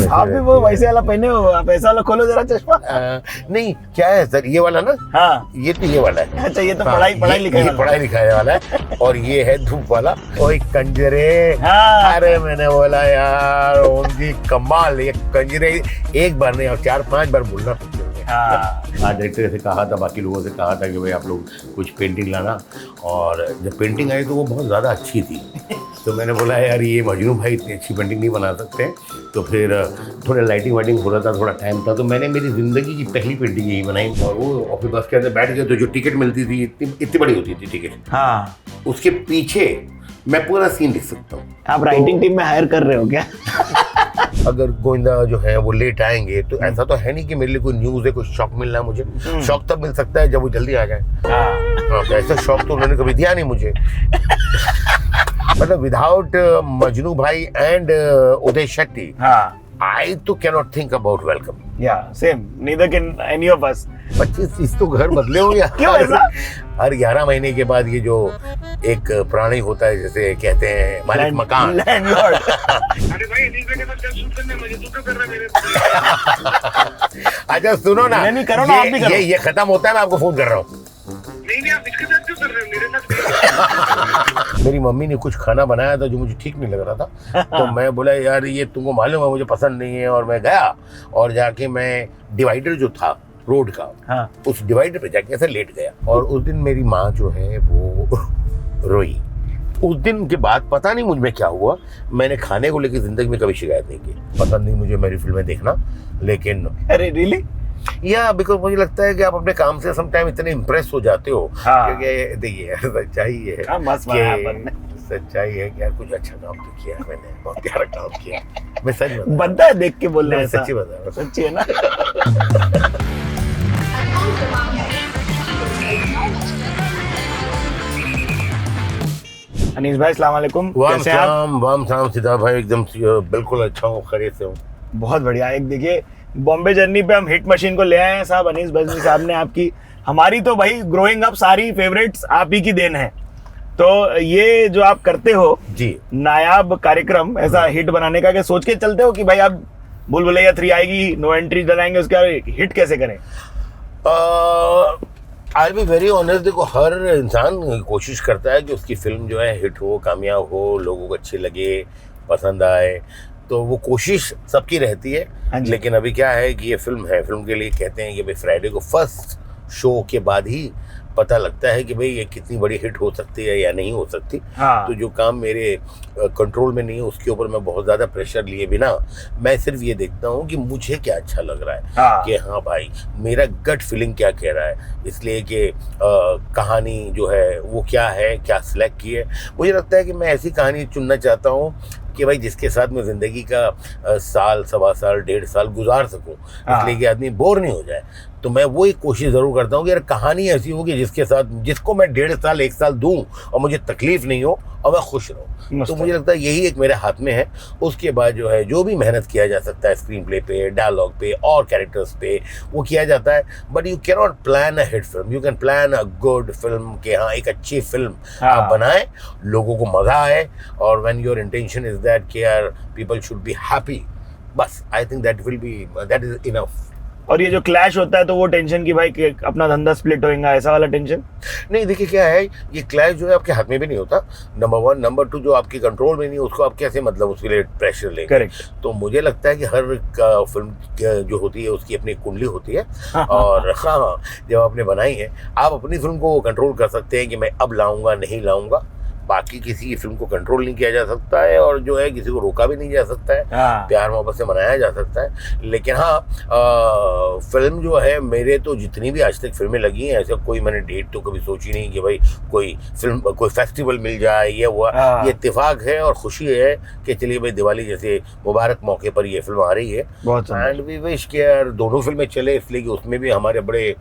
आप भी वो वैसे वाला पहने हो, आप ऐसा वाला खोलो जरा चश्मा। नहीं क्या है सर, ये वाला ना, हाँ ये तो ये वाला है। अच्छा, ये तो हाँ, पढ़ाई लिखाई ये वाला। पढ़ाई लिखाई वाला है, और ये है धूप वाला। ओए कंजरे, हाँ। अरे मैंने बोला यार ओम जी कमाल, ये कंजरे एक बार नहीं और 4-5 बार बोलना पिक्चर में। हाँ डायरेक्टर से कहा था, बाकी लोगों से कहा था कि भाई आप लोग कुछ पेंटिंग लाना, और जब पेंटिंग आई तो वो बहुत ज़्यादा अच्छी थी। तो मैंने बोला यार ये मजनू भाई इतनी अच्छी पेंटिंग नहीं बना सकते। तो फिर थोड़ा लाइटिंग वाइटिंग हो रहा था, थोड़ा टाइम था, तो मैंने मेरी ज़िंदगी की पहली पेंटिंग यही बनाई। और वो ऑफिस बस के अंदर बैठ गए तो जो टिकट मिलती थी इतनी बड़ी होती थी टिकट, हाँ। उसके पीछे मैं पूरा सीन लिख सकता हूँ। आप राइटिंग टीम में हायर कर रहे हो क्या? अगर गोविंदा जो है वो लेट आएंगे तो ऐसा तो है नहीं कि मेरे लिए कोई न्यूज़ है, कोई शॉक मिलना है मुझे। शॉक तब मिल सकता है जब वो जल्दी आ जाए। हाँ, तो ऐसा शौक तो उन्होंने कभी दिया नहीं मुझे। मतलब विदाउट मजनू भाई एंड उदय शेट्टी, हाँ, I too cannot think about welcome. yeah, same. Neither can any of us. 25-30 तो घर बदले हो या क्यों ऐसा? हर 11 महीने के बाद ये जो एक प्राणी होता है, जैसे कहते हैं मालिक मकान, लैंडलॉर्ड। अरे भाई नहीं करने का क्या शूट करने, मुझे तो कर रहा मेरे। अच्छा सुनो ना, नहीं, करो ना, आप भी करो। ये खत्म होता है, मैं आपको फोन कर रहा हूँ। नहीं आप इसके साथ क्यों कर रहे हो, मेरे साथ। मेरी मम्मी ने कुछ खाना बनाया था जो मुझे ठीक नहीं लग रहा था, तो मैं बोला यार ये तुमको मालूम है मुझे पसंद नहीं है, और मैं गया और जाके मैं डिवाइडर जो था रोड का, हाँ। उस डिवाइडर पे जाके ऐसे लेट गया, और उस दिन मेरी माँ जो है वो रोई। उस दिन के बाद पता नहीं मुझ में क्या हुआ, मैंने खाने को लेकर जिंदगी में कभी शिकायत नहीं की। पसंद नहीं मुझे मेरी फिल्में देखना, लेकिन अरे रियली? या बिकॉज मुझे लगता है कि आप अपने काम से समटाइम इतने इम्प्रेस हो जाते हो। हाँ। क्योंकि देखिए सच्चाई ये है हाँ, मस्त बनाया कि आपने। सच्चाई है कि यार कुछ अच्छा काम तो किया है मैंने, बहुत प्यारा काम किया। मैं सच बता रहा हूँ। बनता है देख के बोलना, मैं ऐसा सच्ची बता रहा हूँ। सच्ची है ना? अनीस भाई अस्सलाम वालेकुम, वाम कैसे हैं आप? शाम, वाम शाम सिद्धार्थ भाई, एकदम बिल्कुल अच्छा हूँ, खैरियत से हूँ। बहुत बढ़िया। एक देखिए बॉम्बे जर्नी पे हम हिट मशीन को ले आए हैं साहब, अनीस बजमी साहब ने। आपकी हमारी तो भाई ग्रोइंग अप सारी फेवरेट्स आप ही की देन है। तो ये जो आप करते हो जी, नायाब कार्यक्रम ऐसा हिट बनाने का, क्या सोच के चलते हो कि भाई अब भूल भुलैया 3 आएगी, नो एंट्री डलाएंगे, उसके बाद हिट कैसे करें? आई बी वेरी ऑनेस्ट, देखो हर इंसान कोशिश करता है कि उसकी फिल्म जो है हिट हो, कामयाब हो, लोगों को अच्छी लगे, पसंद आए, तो वो कोशिश सबकी रहती हाँ है। जी। लेकिन अभी क्या है कि ये फिल्म है, फिल्म के लिए कहते हैं कि भाई फ्राइडे को फर्स्ट शो के बाद ही पता लगता है कि भाई ये कितनी बड़ी हिट हो सकती है या नहीं हो सकती। हाँ। तो जो काम मेरे कंट्रोल में नहीं है उसके ऊपर मैं बहुत ज़्यादा प्रेशर लिए बिना मैं सिर्फ ये देखता हूँ कि मुझे क्या अच्छा लग रहा है। हाँ। कि हाँ भाई मेरा गट फीलिंग क्या कह रहा है, इसलिए कि कहानी जो है वो क्या है, क्या सिलेक्ट की है। मुझे लगता है कि मैं ऐसी कहानी चुनना चाहता हूँ कि भाई जिसके साथ मैं ज़िंदगी का साल, सवा साल, 1.5 साल गुजार सकूँ, हाँ। इसलिए कि आदमी बोर नहीं हो जाए। तो मैं वो एक कोशिश ज़रूर करता हूँ कि यार कहानी ऐसी हो कि जिसके साथ, जिसको मैं 1.5 साल, 1 साल दूँ और मुझे तकलीफ नहीं हो और मैं खुश रहूँ। मस्त तो है। मुझे लगता है यही एक मेरे हाथ में है। उसके बाद जो है जो भी मेहनत किया जा सकता है स्क्रीन प्ले पे, डायलॉग पे और कैरेक्टर्स पे, वो किया जाता है। But you can not plan a hit film, you can plan a good film कि हाँ एक अच्छी फिल्म हाँ। आप बनाएं, लोगों को मज़ा आए, और when your intention is that कि यार पीपल शुड बी हैप्पी, बस आई थिंक दैट इज इनफ। और ये जो क्लैश होता है तो वो टेंशन की भाई कि अपना धंधा स्प्लिट होएगा, ऐसा वाला टेंशन? नहीं देखिए क्या है, ये क्लैश जो है आपके हाथ में भी नहीं होता, नंबर 1। नंबर 2, जो आपके कंट्रोल में नहीं उसको आप कैसे मतलब उसके लिए प्रेशर लेंगे। करेक्ट। तो मुझे लगता है कि हर फिल्म जो होती है उसकी अपनी कुंडली होती है। और हाँ, जब आपने बनाई है आप अपनी फिल्म को कंट्रोल कर सकते हैं कि मैं अब लाऊंगा नहीं लाऊंगा। बाकी किसी की फिल्म को कंट्रोल नहीं किया जा सकता है, और जो है किसी को रोका भी नहीं जा सकता है। हाँ। प्यार मोहब्बत से मनाया जा सकता है। लेकिन हाँ, फिल्म जो है, मेरे तो जितनी भी आज तक फिल्में लगी हैं, ऐसा कोई मैंने डेट तो कभी सोची नहीं कि भाई कोई फिल्म, कोई फेस्टिवल मिल जाए, ये हुआ। हाँ। ये इत्तेफाक है और खुशी है कि चलिए भाई दिवाली जैसे मुबारक मौके पर ये फिल्म आ रही है। बहुत सुंदर। एंड वी विश कि यार दोनों फिल्में चले, इसलिए कि उसमें भी हमारे बड़े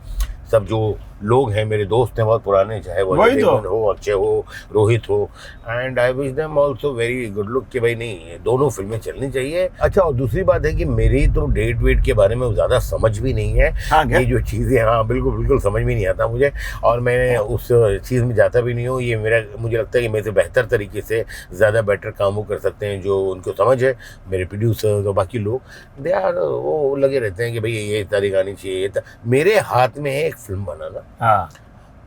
सब जो लोग हैं मेरे दोस्त हैं बहुत पुराने, चाहे वो वही अजय तो। देवगन हो, अक्षय हो, रोहित हो, and I wish them also very good look कि भाई नहीं ये दोनों फिल्में चलनी चाहिए। अच्छा, और दूसरी बात है कि मेरी तो डेट वेट के बारे में ज़्यादा समझ भी नहीं है। हाँ, क्या? ये जो चीज़ें, हाँ बिल्कुल बिल्कुल समझ में नहीं आता मुझे, और मैं उस चीज़ में जाता भी नहीं हूँ। ये मुझे लगता है कि मेरे से बेहतर तरीके से ज़्यादा बेटर काम वो कर सकते हैं जो उनको समझ है, मेरे प्रोड्यूसर्स और बाकी लोग दे आर वो लगे रहते हैं कि भाई ये तारीख आनी चाहिए। मेरे हाथ में है एक फिल्म बनाना, हाँ,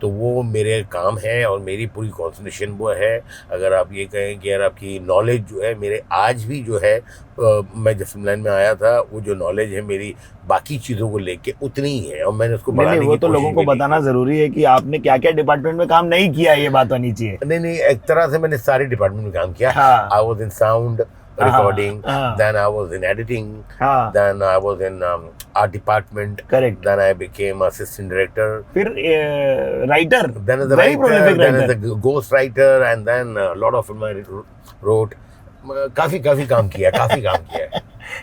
तो वो मेरे काम है और मेरी पूरी कॉन्सेंट्रेशन वो है। अगर आप ये कहें कि यार आपकी नॉलेज जो है मेरे आज भी जो है मैं जब फिल्म लाइन में आया था वो जो नॉलेज है मेरी बाकी चीज़ों को लेके उतनी ही है, और मैंने उसको नहीं बढ़ाने नहीं, वो की तो कोशिश लोगों को भी नहीं बताना जरूरी है कि आपने क्या क्या डिपार्टमेंट में काम नहीं किया, ये बात होनी चाहिए। की। नहीं, एक तरह से मैंने सारे डिपार्टमेंट में काम किया। हाँ। I was in sound recording, हाँ। then I was in editing, हाँ, then I was in art department, Correct. then I became assistant director, फिर writer, then as a very writer, prolific then as writer. a ghost writer, and then a lot of film I wrote. काफी काम किया, काफी काम किया है।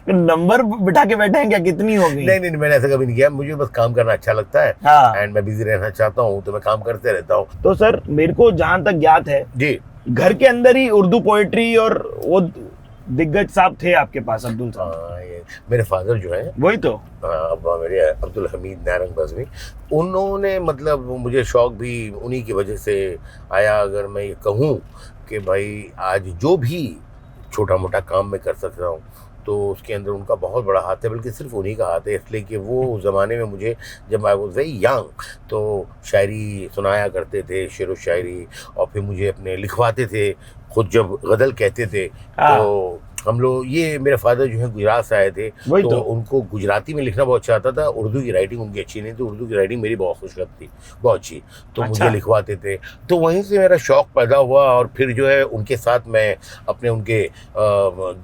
Number बिठा के बैठे हैं क्या, कितनी हो गई? नहीं, मैंने ऐसा कभी नहीं किया, मुझे बस काम करना अच्छा लगता है, हाँ। एंड मैं बिजी रहना चाहता हूँ तो मैं काम करते रहता हूँ। तो सर मेरे को जहां तक ज्ञात है, जी, घर के अंदर ही उर्दू पोएट्री और वो दिग्गज साहब थे आपके पास, अब्दुल साहब। ये मेरे फादर जो है वही तो। अब मेरे अब्दुल हमीद नारंग बज़मी, उन्होंने मतलब मुझे शौक भी उन्हीं की वजह से आया। अगर मैं ये कहूँ कि भाई आज जो भी छोटा मोटा काम मैं कर सकता हूँ तो उसके अंदर उनका बहुत बड़ा हाथ है, बल्कि सिर्फ उन्हीं का हाथ है, इसलिए कि वो उस ज़माने में मुझे जब आई वॉज वेरी यंग तो शायरी सुनाया करते थे, शेर व शायरी, और फिर मुझे अपने लिखवाते थे, खुद जब गज़ल कहते थे। तो हम लोग, ये मेरे फादर जो है गुजरात से आए थे, तो उनको गुजराती में लिखना बहुत अच्छा आता था, उर्दू की राइटिंग उनकी अच्छी नहीं थी, उर्दू की राइटिंग मेरी बहुत खुशखत थी, बहुत अच्छी, तो मुझे लिखवाते थे। तो वहीं से मेरा शौक़ पैदा हुआ, और फिर जो है उनके साथ मैं अपने उनके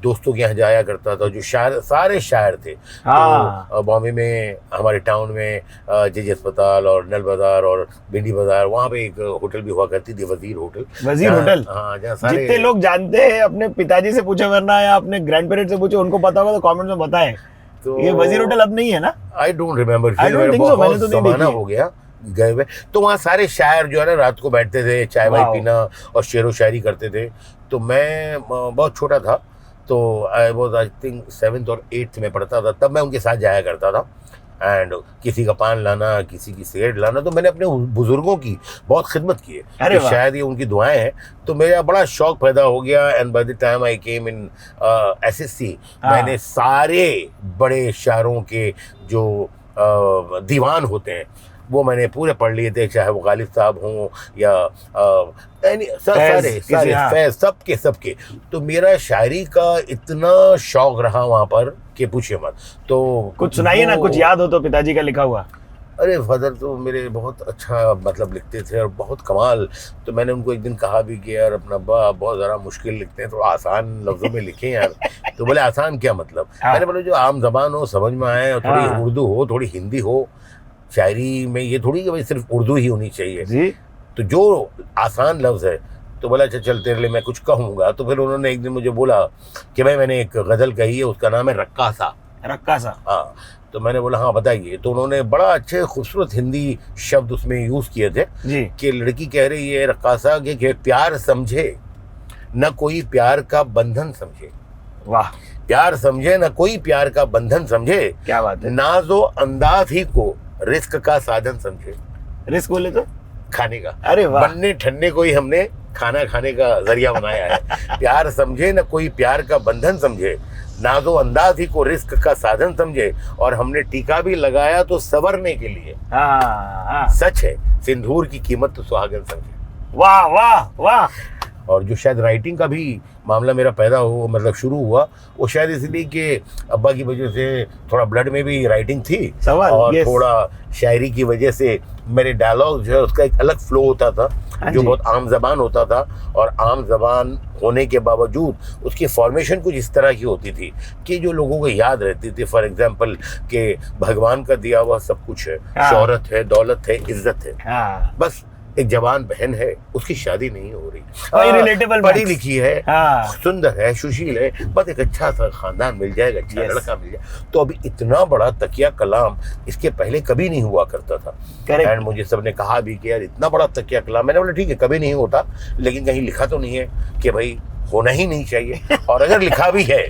दोस्तों के यहाँ जाया करता था जो शायर, सारे शायर थे। तो बॉम्बे में हमारे टाउन में जे अस्पताल और नल बाज़ार और भिंडी बाज़ार, वहाँ पे एक होटल भी हुआ करती थी, वज़ीर होटल। हाँ, जहाँ सारे जितने लोग जानते हैं अपने पिताजी से पूछे, वरना या अपने ग्रैंड पेरेंट्स से पूछे, उनको पता होगा तो कमेंट्स में बताएं। तो ये वज़ीर होटल अब नहीं है ना? आई डोंट रिमेम्बर, बहुत ज़माना हो गया गए हुए। तो वहाँ सारे शायर जो है ना रात को बैठते थे, चाय वाय पीना और शेर व शायरी करते थे। तो मैं बहुत छोटा था, तो I was I think 7th और 8th में पढ़ता था, तब मैं उनके साथ जाया करता था। एंड किसी का पान लाना, किसी की सिगरेट लाना, तो मैंने अपने बुजुर्गों की बहुत खिदमत की है, शायद ये उनकी दुआएं हैं। तो मेरा बड़ा शौक पैदा हो गया, and by the time I came in SSC, मैंने सारे बड़े शायरों के जो दीवान होते हैं वो मैंने पूरे पढ़ लिए थे, चाहे वो गालिब साहब हों या सारे फैज, सबके। तो मेरा शायरी का इतना शौक रहा वहाँ पर कि पूछिए मत। तो कुछ सुनाइए ना, कुछ याद हो तो पिताजी का लिखा हुआ। अरे फादर तो मेरे बहुत अच्छा मतलब लिखते थे और बहुत कमाल। तो मैंने उनको एक दिन कहा भी कि यार अपना अब्बा बहुत ज़रा मुश्किल लिखते हैं, थोड़ा आसान लफ्ज़ों में लिखें यार। तो बोले आसान क्या मतलब? मैंने बोला जो आम जबान हो, समझ में आए, और थोड़ी उर्दू हो, थोड़ी हिंदी हो। शायरी में ये थोड़ी कि भाई सिर्फ उर्दू ही होनी चाहिए जी। तो जो आसान लफ्ज़ है, तो बोला अच्छा चल तेरे लिए मैं कुछ कहूँगा। तो फिर उन्होंने एक दिन मुझे बोला कि भाई मैंने एक गज़ल कही है, उसका नाम है रक्कासा। हाँ, तो मैंने बोला हाँ बताइए। तो उन्होंने बड़ा अच्छे खूबसूरत हिंदी शब्द उसमें यूज़ किए थे कि लड़की कह रही है रक्कासा कि प्यार समझे न कोई प्यार का बंधन समझे। वाह, प्यार समझे न कोई प्यार का बंधन समझे, क्या बात है। नाजो अंदाज ही को रिस्क का साधन समझे। रिस्क बोले तो खाने का। अरे वाह, बनने ठन्ने को ही हमने खाना खाने का जरिया बनाया है। प्यार समझे न कोई प्यार का बंधन समझे, नाजो अंदाज ही को रिस्क का साधन समझे, और हमने टीका भी लगाया तो संवरने के लिए। सच है सिंदूर की कीमत तो सुहागन समझे। वाह वाह वाह। और जो शायद राइटिंग का भी मामला मेरा पैदा हो मतलब शुरू हुआ, वो शायद इसलिए कि अब्बा की वजह से थोड़ा ब्लड में भी राइटिंग थी, और थोड़ा शायरी की वजह से मेरे डायलॉग जो है उसका एक अलग फ्लो होता था जो बहुत आम जबान होता था, और आम जबान होने के बावजूद उसकी फॉर्मेशन कुछ इस तरह की होती थी कि जो लोगों को याद रहती थी। फॉर एग्जांपल कि भगवान का दिया हुआ सब कुछ है, शोहरत है, दौलत है, इज्जत है, बस एक जवान बहन है, उसकी शादी नहीं हो रही, वही relatable पढ़ी max। लिखी है, हाँ। सुंदर है, सुशील है, बस एक अच्छा सा खानदान मिल जाएगा, अच्छा Yes। लड़का मिल जाए। तो अभी इतना बड़ा तकिया कलाम इसके पहले कभी नहीं हुआ करता था। Correct। एंड मुझे सबने कहा भी कि यार इतना बड़ा तकिया कलाम, मैंने बोला ठीक है कभी नहीं होता, लेकिन कहीं लिखा तो नहीं है कि भाई होना ही नहीं चाहिए, और अगर लिखा भी है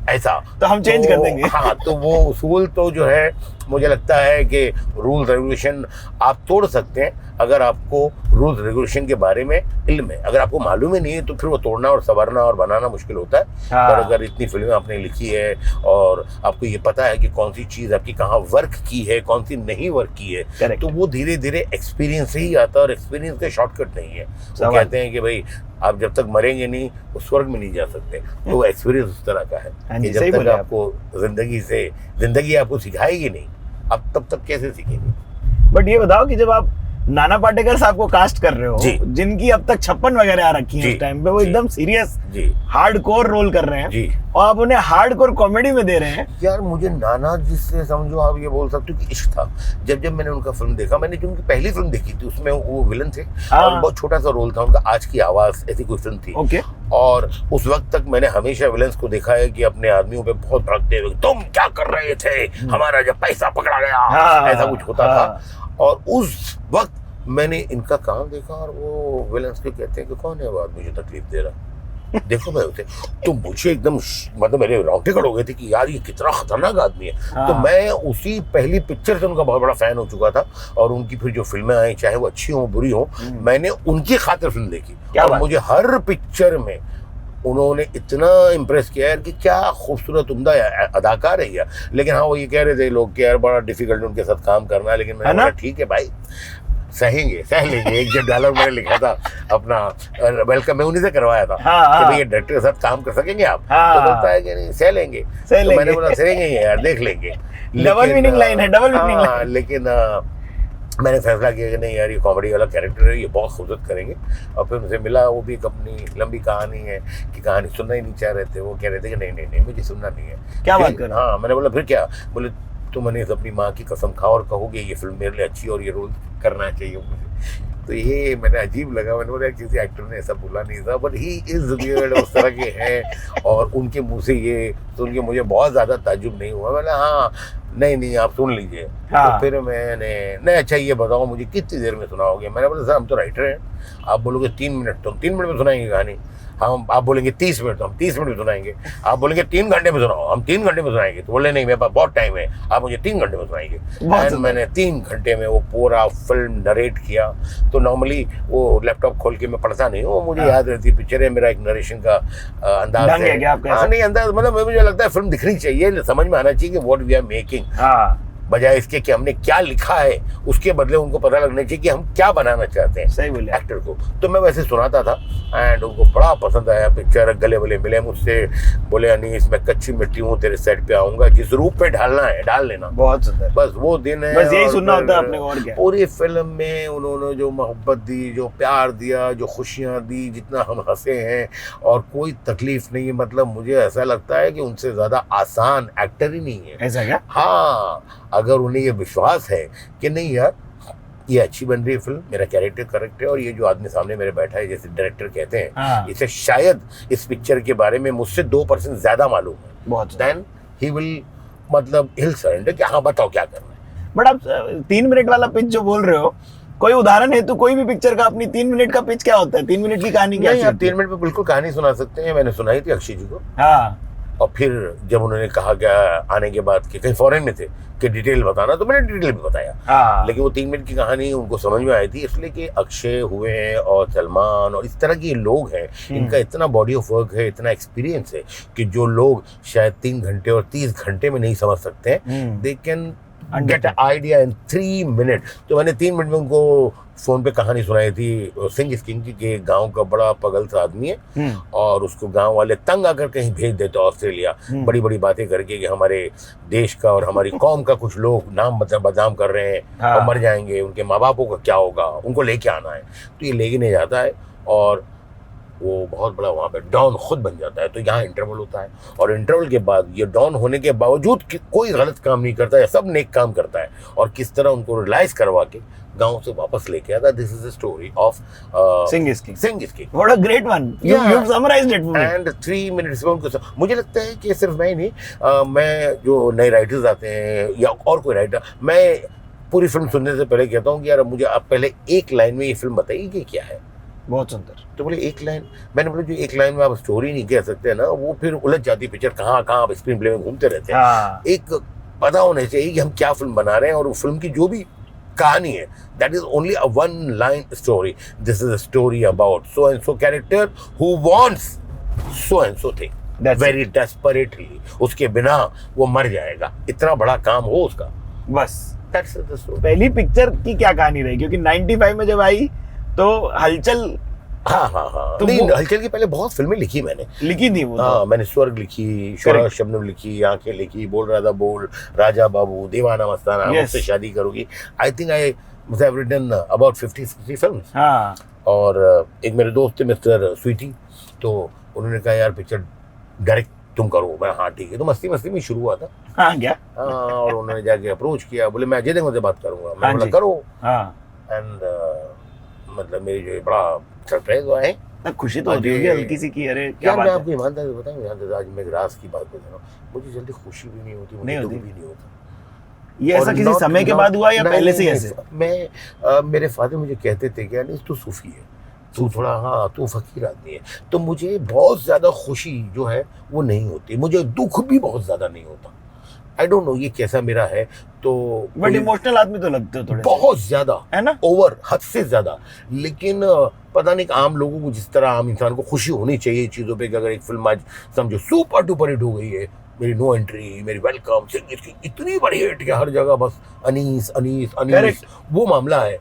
ऐसा तो हम चेंज कर देंगे। हाँ, तो वो उसूल तो जो है मुझे लगता है कि रूल रेगुलेशन आप तोड़ सकते हैं अगर आपको रूल रेगुलेशन के बारे में इल्म है। अगर आपको मालूम ही नहीं है तो फिर वो तोड़ना और संवरना और बनाना मुश्किल होता है। हाँ। पर अगर इतनी फिल्में आपने लिखी है और आपको ये पता है कि कौन सी चीज़ आपकी कहाँ वर्क की है, कौन सी नहीं वर्क की है, Correct। तो वो धीरे धीरे एक्सपीरियंस से ही आता है, और एक्सपीरियंस का शॉर्टकट नहीं है। वो सवाल। कहते हैं कि भाई आप जब तक मरेंगे नहीं वो स्वर्ग में नहीं जा सकते, तो वो एक्सपीरियंस उस तरह का है हाँ कि जी, जब सही तक बोले आप। आपको जिंदगी आपको सिखाएगी नहीं, अब तब तक कैसे सीखेंगे। बट ये बताओ कि जब आप नाना पाटेकर साहब को कास्ट कर रहे हो, जी। जिनकी अब तक 56 वगैरह आ रखी है जी, उस टाइम पे, वो जी। एकदम सीरियस जी हार्डकोर रोल कर रहे हैं, जी और आप उन्हें हार्डकोर कॉमेडी में दे रहे हैं। यार, मुझे नाना जी से समझो आप ये बोल सकते हो कि इश्क था। जब मैंने उनका फिल्म देखा, मैंने जो उनकी पहली फिल्म देखी थी उसमें वो विलन थे, हाँ। और बहुत छोटा सा रोल था उनका, आज की आवाज ऐसी कोई फिल्म थी। ओके। और उस वक्त तक मैंने हमेशा विलन्स को देखा है कि अपने आदमियों पे बहुत भड़कते हुए, तुम क्या कर रहे थे, हमारा जब पैसा पकड़ा गया, हाँ, ऐसा कुछ होता हाँ। था। और उस वक्त मैंने इनका काम देखा, और वो विलन्स को कहते हैं कि कौन है वो आदमी जो तकलीफ दे रहा, देखो मैं उसे, तो मुझे एकदम मतलब मेरे रोंगटे खड़े हो गए थे कि यार ये कितना खतरनाक आदमी है। हाँ। तो मैं उसी पहली पिक्चर से उनका बहुत बड़ा फैन हो चुका था, और उनकी फिर जो फिल्में आई, चाहे वो अच्छी हो बुरी हो, मैंने उनकी खातिर फिल्म देखी। क्या और बात। मुझे हर पिक्चर में उन्होंने इतना इम्प्रेस किया यार कि क्या खूबसूरत उम्दा अदाकार है यार। लेकिन हाँ, वो ये कह रहे थे लोग कि यार बड़ा डिफिकल्ट उनके साथ काम करना है, लेकिन मैंने बोला ठीक है भाई, सह लेंगे। एक जब डायलॉग मैंने लिखा था अपना वेलकम, मैं उन्हीं से करवाया था कि भाई ये डायरेक्टर के साथ काम कर सकेंगे आप, तो बोलता है कि नहीं सह लेंगे, तो मैंने बोला सहेंगे यार, देख लेंगे। डबल मीनिंग लाइन है, डबल मीनिंग लाइन। लेकिन मैंने फैसला किया कि नहीं यार, ये कॉमेडी वाला कैरेक्टर है, ये बहुत खूबसूरत करेंगे। और फिर उनसे मिला, वो भी एक अपनी लंबी कहानी है कि कहानी सुनना ही नहीं चाह रहे थे। वो कह रहे थे कि नहीं मुझे सुनना नहीं है। क्या बात कर रहे हैं? हाँ, मैंने बोला फिर क्या? बोले तुम मैंने अपनी माँ की कसम खाओ और कहोगे ये फिल्म मेरे लिए अच्छी और ये रोल करना चाहिए मुझे। तो ये मैंने अजीब लगा, मैंने बोला किसी एक्टर ने ऐसा बोला नहीं था, बट ही इज वियर्ड, उस तरह के हैं। और उनके मुंह से ये सुन के मुझे बहुत ज़्यादा ताज्जुब नहीं हुआ। मैंने हाँ नहीं आप सुन लीजिए। हाँ। तो फिर मैंने नहीं, अच्छा ये बताओ मुझे कितनी देर में सुनाओगे? मैंने बोला सर हम तो राइटर हैं, आप बोलोगे 3 मिनट तो हम 3 मिनट में सुनाएंगे कहानी, हम आप बोलेंगे 30 मिनट तो हम 30 मिनट में सुनाएंगे, आप बोलेंगे 3 घंटे में सुनाओ, हम 3 घंटे में सुनाएंगे। तो बोले नहीं मेरे पास बहुत टाइम है, आप मुझे 3 घंटे में सुनाएंगे। एंड मैंने 3 घंटे में वो पूरा फिल्म नरेट किया। तो नॉर्मली वो लैपटॉप खोल के मैं पढ़ता नहीं हूँ, मुझे याद रहती पिक्चर है, मेरा एक नरेशन का अंदाज है। नहीं अंदाज, मतलब मुझे लगता है फिल्म दिखनी चाहिए, समझ में आना चाहिए कि व्हाट वी आर मेकिंग, बजाय इसके कि हमने क्या लिखा है, उसके बदले उनको पता लगना चाहिए कि हम क्या बनाना चाहते हैं। सही बोले एक्टर को। तो मैं वैसे सुनाता था एंड उनको बड़ा पसंद आया पिक्चर। गले वले मिले मुझसे, बोले अनीस मैं कच्ची मिट्टी हूँ, तेरे सेट पे आऊंगा, जिस रूप में ढालना है डाल लेना। बहुत सुंदर। बस वो दिन है, बस यही सुनना होता है अपने को, और क्या। पूरी फिल्म में उन्होंने जो मोहब्बत दी, जो प्यार दिया, जो खुशियाँ दी, जितना हम हंसे हैं और कोई तकलीफ नहीं है। मतलब मुझे ऐसा लगता है कि उनसे ज़्यादा आसान एक्टर ही नहीं है। ऐसा क्या? हाँ, अगर उन्हें ये विश्वास है कि नहीं यार ये अच्छी बन रही है फिल्म, मेरा कैरेक्टर करेक्ट है, और ये जो आदमी सामने मेरे बैठा है जैसे डायरेक्टर कहते हैं, इसे शायद इस पिक्चर के बारे में मुझसे 2% ज्यादा मालूम है, बहुत देन ही विल मतलब हिल सरेंडर कि हाँ बताओ क्या करना है। बट आप 3 मिनट वाला पिच जो बोल रहे हो, कोई उदाहरण है तो कोई भी पिक्चर का अपनी 3 मिनट का पिच क्या होता है? 3 मिनट की कहानी क्या नहीं, आप 3 मिनट में बिल्कुल कहानी सुना सकते हैं। मैंने सुनाई थी अक्षय जी को, हाँ। और फिर जब उन्होंने कहा क्या आने के बाद कि कहीं फॉरेन में थे कि डिटेल बताना, तो मैंने डिटेल भी बताया। हाँ। लेकिन वो 3 मिनट की कहानी उनको समझ में आई थी, इसलिए कि अक्षय हुए हैं और सलमान और इस तरह के लोग हैं, इनका इतना बॉडी ऑफ वर्क है, इतना एक्सपीरियंस है कि जो लोग शायद 3 घंटे और 30 घंटे में नहीं समझ सकते, they can get a idea in 3 minute. तो मैंने 3 मिनट में उनको फोन पे कहानी सुनाई थी सिंह स्किन की, कि गांव का बड़ा पगल सा आदमी है और उसको गांव वाले तंग आकर कहीं भेज देते ऑस्ट्रेलिया, बड़ी बड़ी बातें करके कि हमारे देश का और हमारी कौम का कुछ लोग नाम बदनाम कर रहे हैं और मर जाएंगे, उनके माँ बापों का क्या होगा, उनको लेके आना है। तो ये लेके नहीं जाता है और वो बहुत बड़ा वहाँ पे डॉन खुद बन जाता है। तो यहाँ इंटरवल होता है, और इंटरवल के बाद ये डॉन होने के बावजूद कि कोई गलत काम नहीं करता है, सब नेक काम करता है, और किस तरह उनको रियलाइज करवा के गांव से वापस लेके आता। This is the story of Singh is King. Singh is king. What a great one. You've summarized it for me. And 3 minutes में उनको मुझे लगता है कि सिर्फ मैं ही नहीं, मैं जो नए राइटर्स आते हैं या और कोई राइटर, मैं पूरी फिल्म सुनने से पहले कहता हूँ कि यार मुझे आप पहले एक लाइन में ये फिल्म बताइए कि क्या है। बहुत सुंदर। तो बोले एक लाइन, मैंने बोला जो एक लाइन में आप स्टोरी नहीं कह सकते ना, वो फिर उलझ जाती पिक्चर, कहाँ कहाँ आप स्क्रीन प्ले में घूमते रहते हैं। हाँ। एक पता होना चाहिए कि हम क्या फिल्म बना रहे हैं, और वो फिल्म की जो भी कहानी है, that is only a one line story. This is a story about so and so character who wants so and so thing very desperately, उसके बिना वो मर जाएगा, इतना बड़ा काम हो उसका, बस दैट्स द स्टोरी। पहली पिक्चर की क्या कहानी रही, क्योंकि 95 में जब आई तो हलचल हाँ तो नहीं, वो- हलचल की पहले बहुत फिल्में लिखी मैंने। लिखी थी वो तो। हाँ, मैंने स्वर्ग लिखी, शोला शबनम लिखी, आंखें लिखी, बोल रहा था बोल, राजा बाबू, दीवाना मस्ताना, Yes. मुझसे शादी करोगी। I think I must have written about 50-60 films। हाँ और एक मेरे दोस्त थे मिस्टर स्वीटी, तो उन्होंने कहा यार पिक्चर डायरेक्ट तुम करो। मैं हाँ ठीक है। तो मस्ती मस्ती में शुरू हुआ था। हाँ क्या हाँ, और उन्होंने जाके अप्रोच किया, बोले मैं अजय देवगन से बात करूंगा। हाँ मैं बोला जी। करो। हाँ एंड मतलब मेरी जो बड़ा सरप्राइज हुआ है तब खुशी तो होती अजय- होगी हल्की सी की अरे क्या यार, मैं बात है। आपको ईमानदारी से बताऊं, यहाँ आज मैं एक राज की बात बता रहा हूँ, मुझे जल्दी खुशी भी नहीं होती, मुझे नहीं दुख होती। भी नहीं होता। ये ऐसा और किसी not- समय के not- बाद हुआ या नहीं, पहले से ही नहीं, ऐसे? मैं मेरे फादर मुझे कहते थे कि यार नहीं तू सूफी है, तू थोड़ा हाँ तू फकीर आदमी है। तो मुझे बहुत ज़्यादा खुशी जो है वो नहीं होती, मुझे दुख भी बहुत ज़्यादा नहीं होता। आई डोंट नो ये कैसा मेरा है। तो बट कोई- इमोशनल आदमी तो लगते हो थोड़े से। बहुत ज्यादा है ना? ओवर, हद से ज्यादा। लेकिन पता नहीं कि आम लोगों को जिस तरह आम इंसान को खुशी होनी चाहिए चीज़ों पे कि अगर एक फिल्म आज समझो सुपर डुपर हिट हो गई है, मेरी नो एंट्री, मेरी वेलकम, इसकी इतनी बड़ी हिट कि हर जगह बस अनीस अनीस अनीस, Correct. वो मामला है।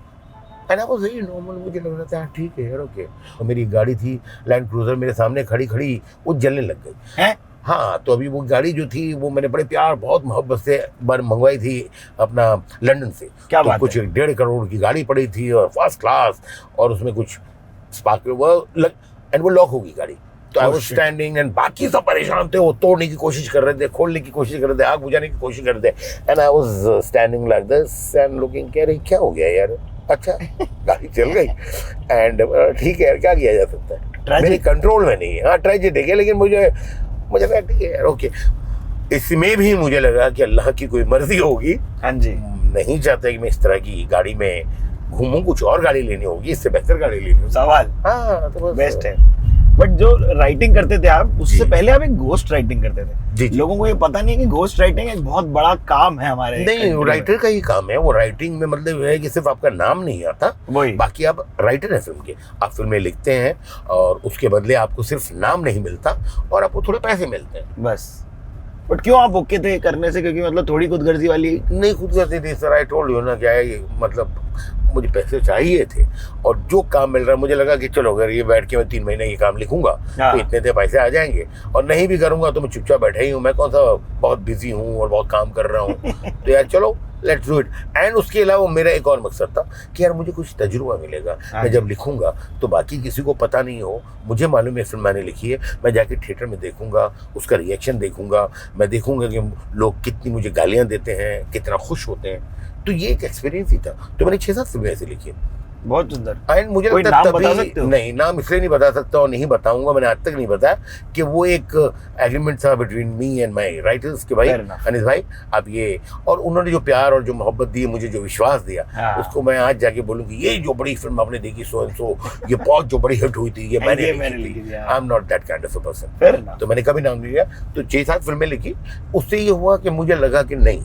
And I was very normal, मुझे लग रहा था यार ठीक है यार ओके। और मेरी गाड़ी थी लैंड क्रूजर, मेरे सामने खड़ी खड़ी वो जलने लग गई। हैं? हाँ, तो अभी वो गाड़ी जो थी वो मैंने बड़े प्यार बहुत मोहब्बत से बार मंगवाई थी अपना लंदन से। क्या तो बात कुछ है? 1.5 करोड़ की गाड़ी पड़ी थी और फर्स्ट क्लास, और उसमें कुछ स्पार्क एंड वो लॉक होगी गाड़ी। तो आई Oh, was shit. Standing and बाकी सब परेशान थे, वो तोड़ने की कोशिश कर रहे थे, खोलने की कोशिश कर रहे थे, आग बुझाने की कोशिश कर रहे थे। And I was standing like this and looking, कह रही क्या हो गया यार, अच्छा गाड़ी चल गई। एंड ठीक है यार, क्या किया जा सकता है, Tragic. मेरे कंट्रोल में नहीं है। हाँ ट्रेजेडिक है, लेकिन मुझे लगा ठीक है यार ओके। इसमें भी मुझे लगा कि अल्लाह की कोई मर्जी होगी, हाँ जी। नहीं चाहता कि मैं इस तरह की गाड़ी में घूमूं, कुछ और गाड़ी लेनी होगी, इससे बेहतर गाड़ी लेनी होगी। सवाल हाँ तो बस बेस्ट है। बट जो राइटिंग करते थे आप, उससे जी। पहले आप एक घोस्ट राइटिंग करते थे। जी, जी। लोगों को ये पता नहीं है कि घोस्ट राइटिंग एक बहुत बड़ा काम है हमारे नहीं, country में। राइटर का ही काम है वो। राइटिंग में मतलब ये है कि सिर्फ आपका नाम नहीं आता, वही। बाकी आप राइटर हैं फिल्म के, आप फिल्में लिखते हैं और उसके बदले आपको सिर्फ नाम नहीं मिलता और आपको थोड़े पैसे मिलते हैं। बस। बट क्यों आप ओके थे करने से? क्योंकि मतलब थोड़ी खुदगर्जी वाली नहीं खुद करते थे सर, आई टोल्ड यू ना, क्या है ये मतलब मुझे पैसे चाहिए थे और जो काम मिल रहा है मुझे लगा कि चलो अगर ये बैठ के मैं 3 महीने ये काम लिखूंगा हाँ। तो इतने पैसे आ जाएंगे, और नहीं भी करूंगा तो मैं चुपचाप बैठा ही हूँ, मैं कौन सा बहुत बिजी हूँ और बहुत काम कर रहा हूँ। तो यार चलो लेट्स डू इट। एंड उसके अलावा मेरा एक और मकसद था कि यार मुझे कुछ तजुर्बा मिलेगा, हाँ मैं जब लिखूंगा तो बाकी किसी को पता नहीं हो, मुझे मालूम है फिल्म मैंने लिखी है, मैं जाके थिएटर में देखूंगा, उसका रिएक्शन देखूंगा, मैं देखूंगा कि लोग कितनी मुझे गालियां देते हैं, कितना खुश होते हैं। तो ये एक एक्सपीरियंस ही था। तो मैंने 6-7 फिल्में ऐसी लिखी। बहुत सुंदर। एंड मुझे कोई लगता है नाम बता तभी सकते हो? नहीं, नाम इसलिए नहीं बता सकता और नहीं बताऊंगा, मैंने आज तक नहीं बताया कि वो एक एग्रीमेंट था between me and my writers के भाई Fair enough. अनिस भाई आप ये, और उन्होंने जो प्यार और जो मोहब्बत दी, मुझे जो विश्वास दिया, हाँ। उसको मैं आज जाके बोलूँ कि ये जो बड़ी फिल्म आपने देखी सो एंड सो, ये बहुत जो बड़ी हिट हुई थी, ये मैंने लिखी लिखी थी। थी, हाँ। I am not that kind of a person. Fair enough. तो मैंने कभी नाम नहीं लिया। तो 6-7 फिल्में लिखी, उससे ये हुआ कि मुझे लगा कि नहीं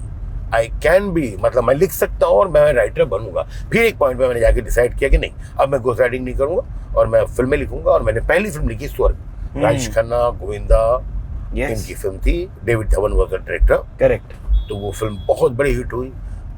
आई कैन बी, मतलब मैं लिख सकता हूँ और मैं राइटर बनूंगा। फिर एक पॉइंट पे मैंने जाके डिसाइड किया कि नहीं, अब मैं घोस्ट राइटिंग नहीं करूंगा और मैं फिल्में लिखूंगा। और मैंने पहली फिल्म लिखी स्वर्ग, राजेश खन्ना, गोविंदा, Yes. इनकी फिल्म थी, David Dhawan was the director. Correct. तो वो फिल्म बहुत बड़ी हिट हुई।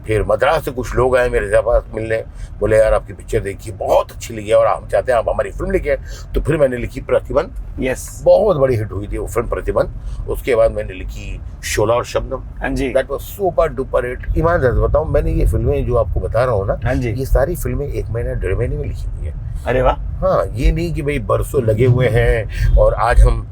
फिर मद्रास से कुछ लोग आए मेरे पास मिलने, बोले यार आपकी पिक्चर देखी बहुत अच्छी लगी और हम चाहते हैं आप हमारी फिल्म लिखे। तो फिर मैंने लिखी प्रतिबंध, यस। बहुत बड़ी हिट हुई थी वो फिल्म प्रतिबंध। उसके बाद मैंने लिखी शोला और शबनम, हाँ जी। That was super duper hit. ईमानदार से बताऊं, मैंने ये फिल्में जो आपको बता रहा हूँ ना, हाँ जी। ये सारी फिल्में 1 महीना 1.5 महीने में लिखी हुई है। अरे वाह। हाँ, ये नहीं कि भाई बरसों लगे हुए हैं और आज हम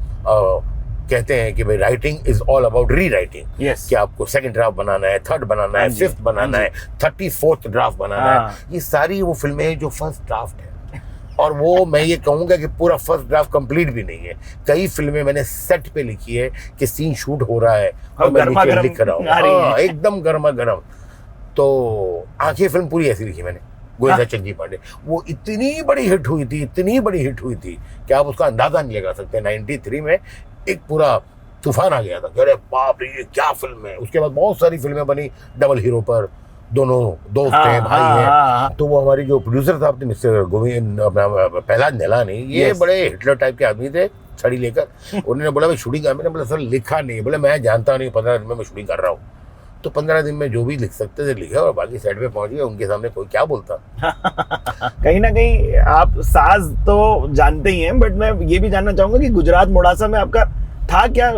कहते हैं कि भाई राइटिंग इज ऑल अबाउट री राइटिंग। Yes. कि आपको सेकंड ड्राफ्ट बनाना है, थर्ड बनाना है, हाँ जी, फिफ्थ बनाना है, 34th ड्राफ्ट बनाना हाँ। है। ये सारी वो फिल्में हैं जो फर्स्ट ड्राफ्ट है, और वो मैं ये कहूँगा कि पूरा फर्स्ट ड्राफ्ट कंप्लीट भी नहीं है। कई फिल्में मैंने सेट पे लिखी है कि सीन शूट हो रहा है और मैं नीचे गर्मा-गर्म लिख रहा हूँ, आ रही है। हाँ, एकदम गर्मा गर्म। तो आखिर फिल्म पूरी ऐसी लिखी मैंने, गोविंदा चंद जी पांडे। वो इतनी बड़ी हिट हुई थी, इतनी बड़ी हिट हुई थी कि आप उसका अंदाजा नहीं लगा सकते। 93 में एक पूरा तूफान आ गया था, अरे बाप रे ये क्या फिल्म है। उसके बाद बहुत सारी फिल्में बनी डबल हीरो पर, दोनों दोस्त हैं, भाई हैं। तो वो हमारी जो प्रोड्यूसर साहब थे मिस्टर गोविंद प्रहलाद नेलानी, ये बड़े हिटलर टाइप के आदमी थे, छड़ी लेकर। उन्होंने बोला भाई शूटिंग कर, मैंने बोला सर लिखा नहीं। बोले मैं जानता नहीं, 15 दिन में मैं शूटिंग कर रहा हूँ। तो 15 दिन में जो भी लिख सकते थे लिखे, और बाकी सेट पे पहुंच गए। उनके सामने कोई क्या बोलता। कहीं ना कहीं आप साज तो जानते ही हैं, बट मैं ये भी जानना चाहूंगा कि गुजरात मोड़ासा में आपका था क्या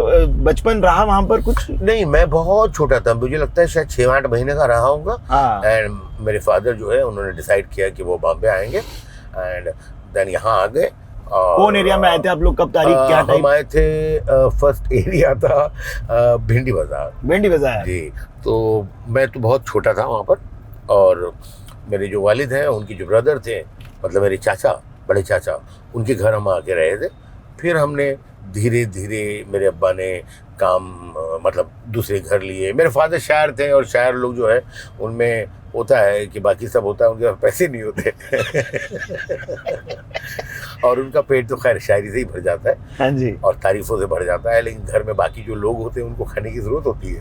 बचपन रहा वहां पर कुछ? नहीं, मैं बहुत छोटा था, मुझे लगता है शायद 6-8 महीने का रहा होगा। हाँ। एंड मेरे फादर जो है उन्होंने डिसाइड किया कि वो बॉम्बे आएंगे, एंड देन यहाँ आ गए। कौन एरिया में आए थे आप लोग, कब, तारीख क्या टाइम? हम आए थे, फर्स्ट एरिया था भिंडी बाजार। भिंडी बाजार जी। तो मैं तो बहुत छोटा था वहाँ पर, और मेरे जो वालिद हैं उनके जो ब्रदर थे, मतलब मेरे चाचा, बड़े चाचा, उनके घर हम आके रहे थे। फिर हमने धीरे धीरे, मेरे अब्बा ने काम मतलब दूसरे घर लिए। मेरे फादर शायर थे, और शायर लोग जो है उनमें होता है कि बाकी सब होता है, उनके पास पैसे नहीं होते। और उनका पेट तो खैर शायरी से ही भर जाता है, हाँ जी, और तारीफों से भर जाता है, लेकिन घर में बाकी जो लोग होते हैं उनको खाने की जरूरत होती है।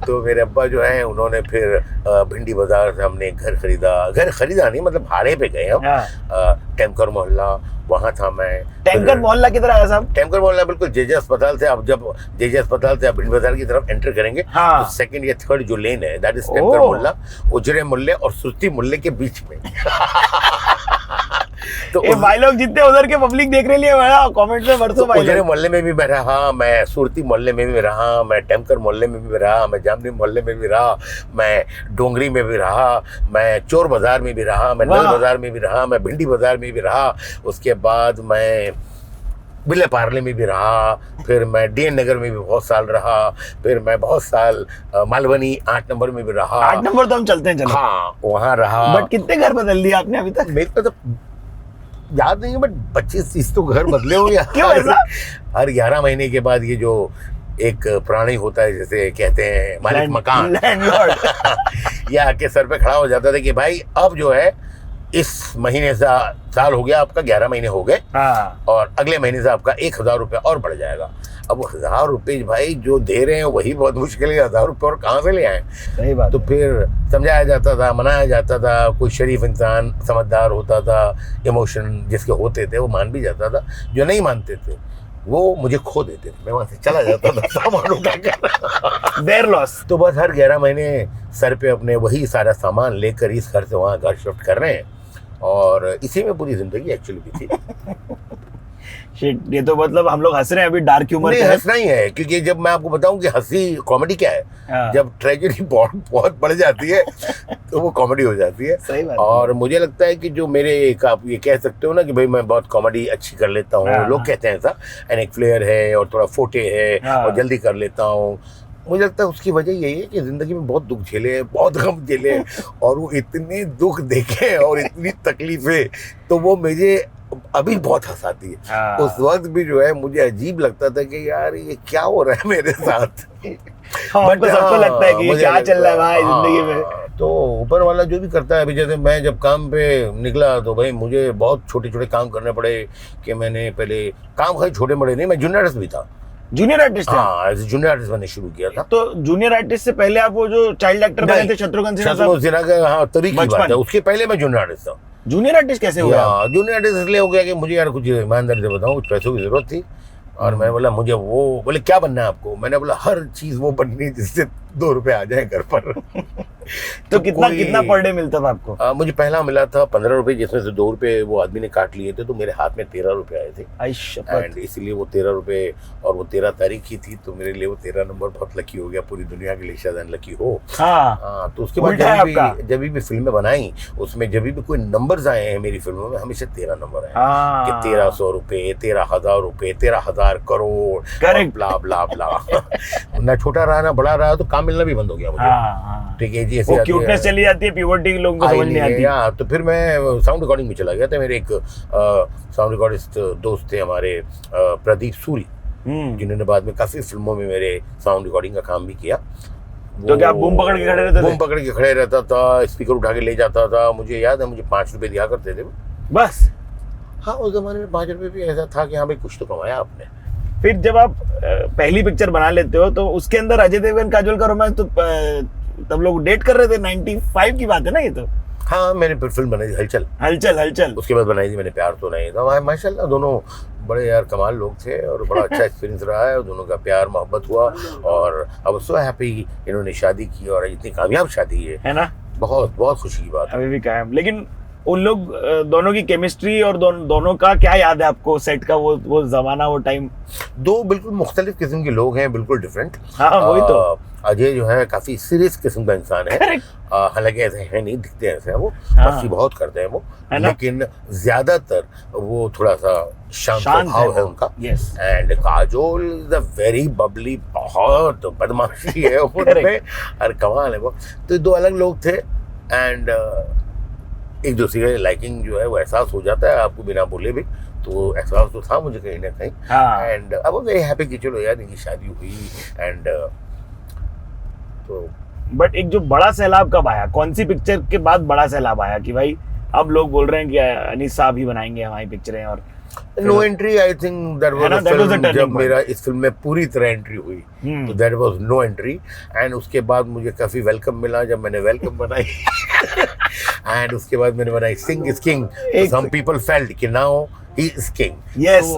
तो मेरे अब्बा जो है उन्होंने फिर भिंडी बाजार से हमने घर खरीदा नहीं, मतलब भाड़े पे गए हम। टेमकर मोहल्ला, वहाँ था मैं। टैंकर मोहल्ला किधर आया साहब? टेमकर मोहल्ला बिल्कुल जेजे अस्पताल से, आप जब जेजे अस्पताल से आप भिंडी बाजार की तरफ एंटर करेंगे, हाँ। तो सेकंड या थर्ड जो लेन है दैट इज टेमकर मोहल्ला, उजरे मोहल्ले और सुरती मोहल्ले के बीच में। तो भाई लोग जितने उधर के पब्लिक देख रहे हैं कमेंट में बरसों भाई उजरे मोहल्ले में भी मैं रहा, मैं सुरती मोहल्ले में भी रहा, मैं टेमकर मोहल्ले में भी रहा, मैं जामनी मोहल्ले में भी रहा, मैं डोंगरी में भी रहा, मैं चोर बाजार में भी रहा, मैं नल बाजार में भी रहा, मैं भिंडी बाजार में भी रहा। उसके बाद मैं बिल्ले पार्ले में भी रहा, फिर मैं डीएन नगर में भी बहुत साल रहा, फिर मैं बहुत साल मालवनी 8 नंबर में भी रहा। 8 नंबर तो हम चलते हैं, चलो। हाँ, वहाँ रहा। बट कितने घर बदल दिए आपने अभी तक? मेरे को तो याद नहीं है, बट 25-30 तो घर बदले हो गया। क्यों ऐसा? हर 11 महीने के बाद ये जो एक प्राणी होता है, जैसे कहते हैं मालिक मकान, लैंडलॉर्ड, ये आके सर पे खड़ा हो जाता था कि भाई अब जो है इस महीने से साल हो गया आपका, 11 महीने हो गए, हाँ। और अगले महीने से आपका 1000 रुपये और बढ़ जाएगा। अब 1000 रुपये भाई जो दे रहे हैं वही बहुत मुश्किल है, 1000 रुपये और कहाँ से ले आए? सही बात। तो फिर समझाया जाता था, मनाया जाता था। कोई शरीफ इंसान समझदार होता था, इमोशन जिसके होते थे वो मान भी जाता था, जो नहीं मानते थे वो मुझे खो देते थे, मैं वहाँ से चला जाता था सामान उठाकर। There loss. तो बस हर 11 महीने सर पे अपने वही सारा सामान लेकर इस घर से वहाँ घर शिफ्ट कर रहे हैं, और इसी में पूरी जिंदगी एक्चुअली भी थी। शिट, ये तो मतलब हम लोग हंस रहे हैं अभी, डार्क ह्यूमर नहीं, हंसना ही है, क्योंकि जब मैं आपको बताऊं कि हंसी कॉमेडी क्या है, जब ट्रेजेडी बहुत बढ़ जाती है तो वो कॉमेडी हो जाती है। सही बात। और मुझे लगता है कि जो मेरे एक, आप ये कह सकते हो ना कि भाई मैं बहुत कॉमेडी अच्छी कर लेता हूँ, लोग कहते हैं ऐसा, एंड एक फ्लेयर है और थोड़ा फोटे है और जल्दी कर लेता हूँ। मुझे लगता है उसकी वजह यही है कि ज़िंदगी में बहुत दुख झेले हैं, बहुत गम झेले हैं, और वो इतने दुख देखे और इतनी तकलीफें, तो वो मुझे अभी बहुत हंसाती है। उस वक्त भी जो है मुझे अजीब लगता था कि यार ये क्या हो रहा है मेरे साथ। बट सबको लगता है कि क्या चल रहा है भाई जिंदगी में। तो ऊपर वाला जो भी करता है, अभी जैसे मैं जब काम पे निकला तो भाई मुझे बहुत छोटे छोटे काम करने पड़े, कि मैंने पहले काम खाली छोटे बड़े नहीं, मैं जूनियर आर्टिस्ट भी था। Junior artist? हाँ, एज जूनियर आर्टिस्ट मैंने शुरू किया था। तो जूनियर आर्टिस्ट से पहले आप वो जो चाइल्ड एक्टर बने थे शत्रुघ्न सिन्हा का, हाँ, तरीके की बात है, उसके पहले मैं जूनियर आर्टिस्ट था। जूनियर आर्टिस्ट कैसे हुआ? जूनियर आर्टिस्ट इसलिए हो गया कि मुझे यार कुछ ईमानदारी से बताऊं, कुछ पैसों की जरूरत थी, और मैंने बोला मुझे वो, बोले क्या बनना है आपको? मैंने बोला हर चीज वो बननी जिससे 2 रुपए आ जाए घर पर। तो कितना कोई- कितना पर डे मिलता था आपको? मुझे पहला मिला था 15 रुपए, जिसमें से 2 रुपए वो आदमी ने काट लिए थे, तो मेरे हाथ में 13 रुपए आए थे। आई शपथ। एंड इसीलिए वो 13 रुपए, और वो 13 तारीख की थी, तो मेरे लिए वो 13 नंबर बहुत लकी हो गया, पूरी दुनिया के लिए शायद अनलकी हो। हाँ, हाँ, तो उसके बाद उल्टा है आपका। जब भी फिल्में बनाई, उसमें जब भी कोई नंबर्स आए हैं मेरी फिल्मों में, हमेशा 13 नंबर आए हाँ। कि 1300 रुपए, 13,000 रुपए, 13,000 करोड़, Correct. ब्ला ब्ला ब्ला। ना छोटा रहा ना बड़ा रहा, तो काम मिलना भी बंद हो गया मुझे। हाँ, ठीक है जी, ऐसे वो आती है। क्यूटनेस चली जाती है, प्यूबर्टी के लोगों को समझ नहीं आती। हाँ, तो फिर मैं साउंड रिकॉर्डिंग में चला गया था। मेरे एक साउंड रिकॉर्डिस्ट दोस्त थे हमारे, प्रदीप सूरी, जिन्होंने बाद में काफी फिल्मों में मेरे साउंड रिकॉर्डिंग का काम भी किया। तो क्या आप बूम पकड़ के खड़े रहते थे? बूम पकड़ के खड़े रहता था, स्पीकर उठा के ले जाता था। मुझे याद है, मुझे 5 रुपए दिया करते थे बस। हाँ, उस जमाने में 5 रुपए भी ऐसा था कि हाँ भाई कुछ तो कमाया आपने। फिर जब आप पहली पिक्चर बना लेते हो, तो उसके अंदर अजय देवगन काजोल का रोमांस, तो तब लोग डेट कर रहे थे, 95 की बात है ना ये तो? हाँ, मैंने फिर फिल्म बनाई थी हलचल। हलचल, हलचल। उसके बाद बनाई थी मैंने प्यार तो नहीं था। माशाल्लाह दोनों बड़े यार कमाल लोग थे, और बड़ा अच्छा एक्सपीरियंस रहा है। दोनों का प्यार मोहब्बत हुआ, और अब सो हैप्पी इन्होंने शादी की, और इतनी कामयाब शादी है ना? बहुत बहुत खुशी की बात है। अभी भी कायम। लेकिन उन लोग दोनों की केमिस्ट्री और दोनों का क्या याद है आपको, सेट का वो जमाना, वो टाइम? दो बिल्कुल मुख्तलिफ किस्म के लोग हैं, बिल्कुल डिफरेंट। हाँ, वही तो। अजय जो है काफी सीरियस किस्म का इंसान है। Correct. हालांकि ऐसे है नहीं, दिखते हैं ऐसे हैं वो, हाँ। मस्ती बहुत करते हैं वो, है ना? लेकिन ज्यादातर वो थोड़ा सा शांत शांत स्वभाव है है वो। उनका। Yes. And Kajol is a very Babli, बहुत बदमाशी है उनमें, Correct. और कमाल है वो। तो दो अलग लोग थे, एंड एक दूसरे का लाइकिंग जो है वो एहसास हो जाता है आपको बिना बोले भी, तो वो एहसास तो था मुझे कहीं ना कहीं। हाँ। एंड अब वो वेरी हैप्पी कि चलो यार इनकी शादी हुई। एंड तो बट एक जो बड़ा सैलाब कब आया, कौन सी पिक्चर के बाद बड़ा सैलाब आया कि भाई अब लोग बोल रहे हैं कि अनीस साहब ही बनाएंगे हमारी पिक्चरें? और no entry, I think that है ना, was that was a turning जब point. मेरा इस फिल्म में पूरी तरह एंट्री हुई, तो that was no entry. And उसके बाद मुझे काफी वेलकम मिला जब मैंने वेलकम बनाई। एंड उसके बाद मैंने बनाई Singh is king. Some people felt कि now he is king. Yes.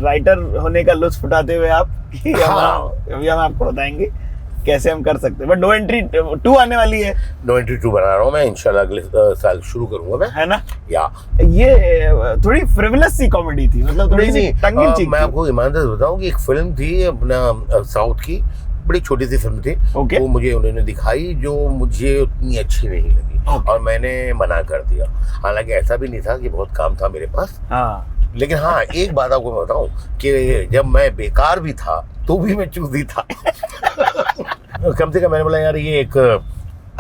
Writer होने का लुत्फ उठाते हुए आप, कि अभी हम आपको बताएंगे कैसे हम कर सकते हैं। बट नो एंट्री 2 आने वाली है। नो एंट्री 2 बना रहा हूँ मैं, इंशाल्लाह अगले साल शुरू करूंगा मैं, है ना? या ये थोड़ी फ्रिवलस सी कॉमेडी थी, मतलब थोड़ी सी टंग इन चीक मैं थी। आपको ईमानदार बताऊं कि एक फिल्म थी अपना साउथ की, बड़ी छोटी सी फिल्म थी। Okay. वो मुझे उन्होंने दिखाई, जो मुझे उतनी अच्छी नहीं लगी, और मैंने मना कर दिया। हालांकि ऐसा भी नहीं था कि बहुत काम था मेरे पास, हाँ। लेकिन हाँ एक बात आपको मैं बताऊं कि जब मैं बेकार भी था तो भी मैं चूजी था। कम से कम मैंने बोला यार ये एक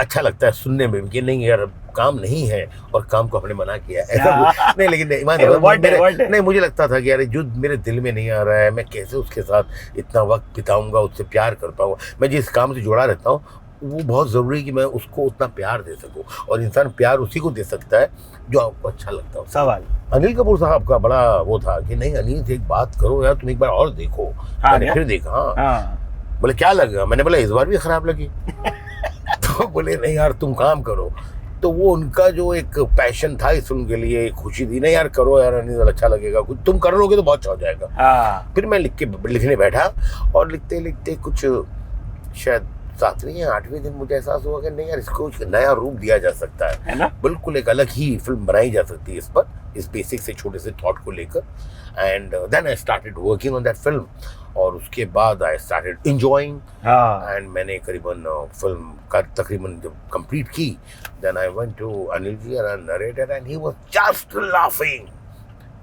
अच्छा लगता है सुनने में कि नहीं यार काम नहीं है, और काम को हमने मना किया है। ऐसा नहीं, लेकिन नहीं, मुझे लगता था कि यार जो मेरे दिल में नहीं आ रहा है, मैं कैसे उसके साथ इतना वक्त बिताऊंगा, उससे प्यार कर पाऊंगा। मैं जिस काम से जुड़ा रहता हूँ वो बहुत ज़रूरी है कि मैं उसको उतना प्यार दे सकूं, और इंसान प्यार उसी को दे सकता है जो आपको अच्छा लगता है। सवाल अनिल कपूर साहब का बड़ा वो था कि नहीं अनिल से एक बात करो यार, तुम एक बार और देखो। मैंने फिर देखा। हाँ। बोले क्या लगा? मैंने बोला इस बार भी खराब लगी। तो बोले नहीं यार तुम काम करो। तो वो उनका जो एक पैशन था इस फिल्म के लिए, खुशी थी, नहीं यार करो यार अनिल, अच्छा लगेगा, कुछ तुम कर लोगे तो बहुत अच्छा हो जाएगा। हाँ। फिर मैं लिखने बैठा, और लिखते लिखते कुछ शायद 7वें या 8वें दिन मुझे एहसास हुआ कि नहीं यार इसको एक नया रूप दिया जा सकता है ना? बिल्कुल एक अलग ही फिल्म बनाई जा सकती है इस पर, इस बेसिक से छोटे से थॉट को लेकर। And then I started working on that film, और उसके बाद आई स्टार्टेड एंजॉयिंग। एंड मैंने करीबन फिल्म का तकरीबन जब कंप्लीट की, then I went to Anil ji and narrator, and he was just laughing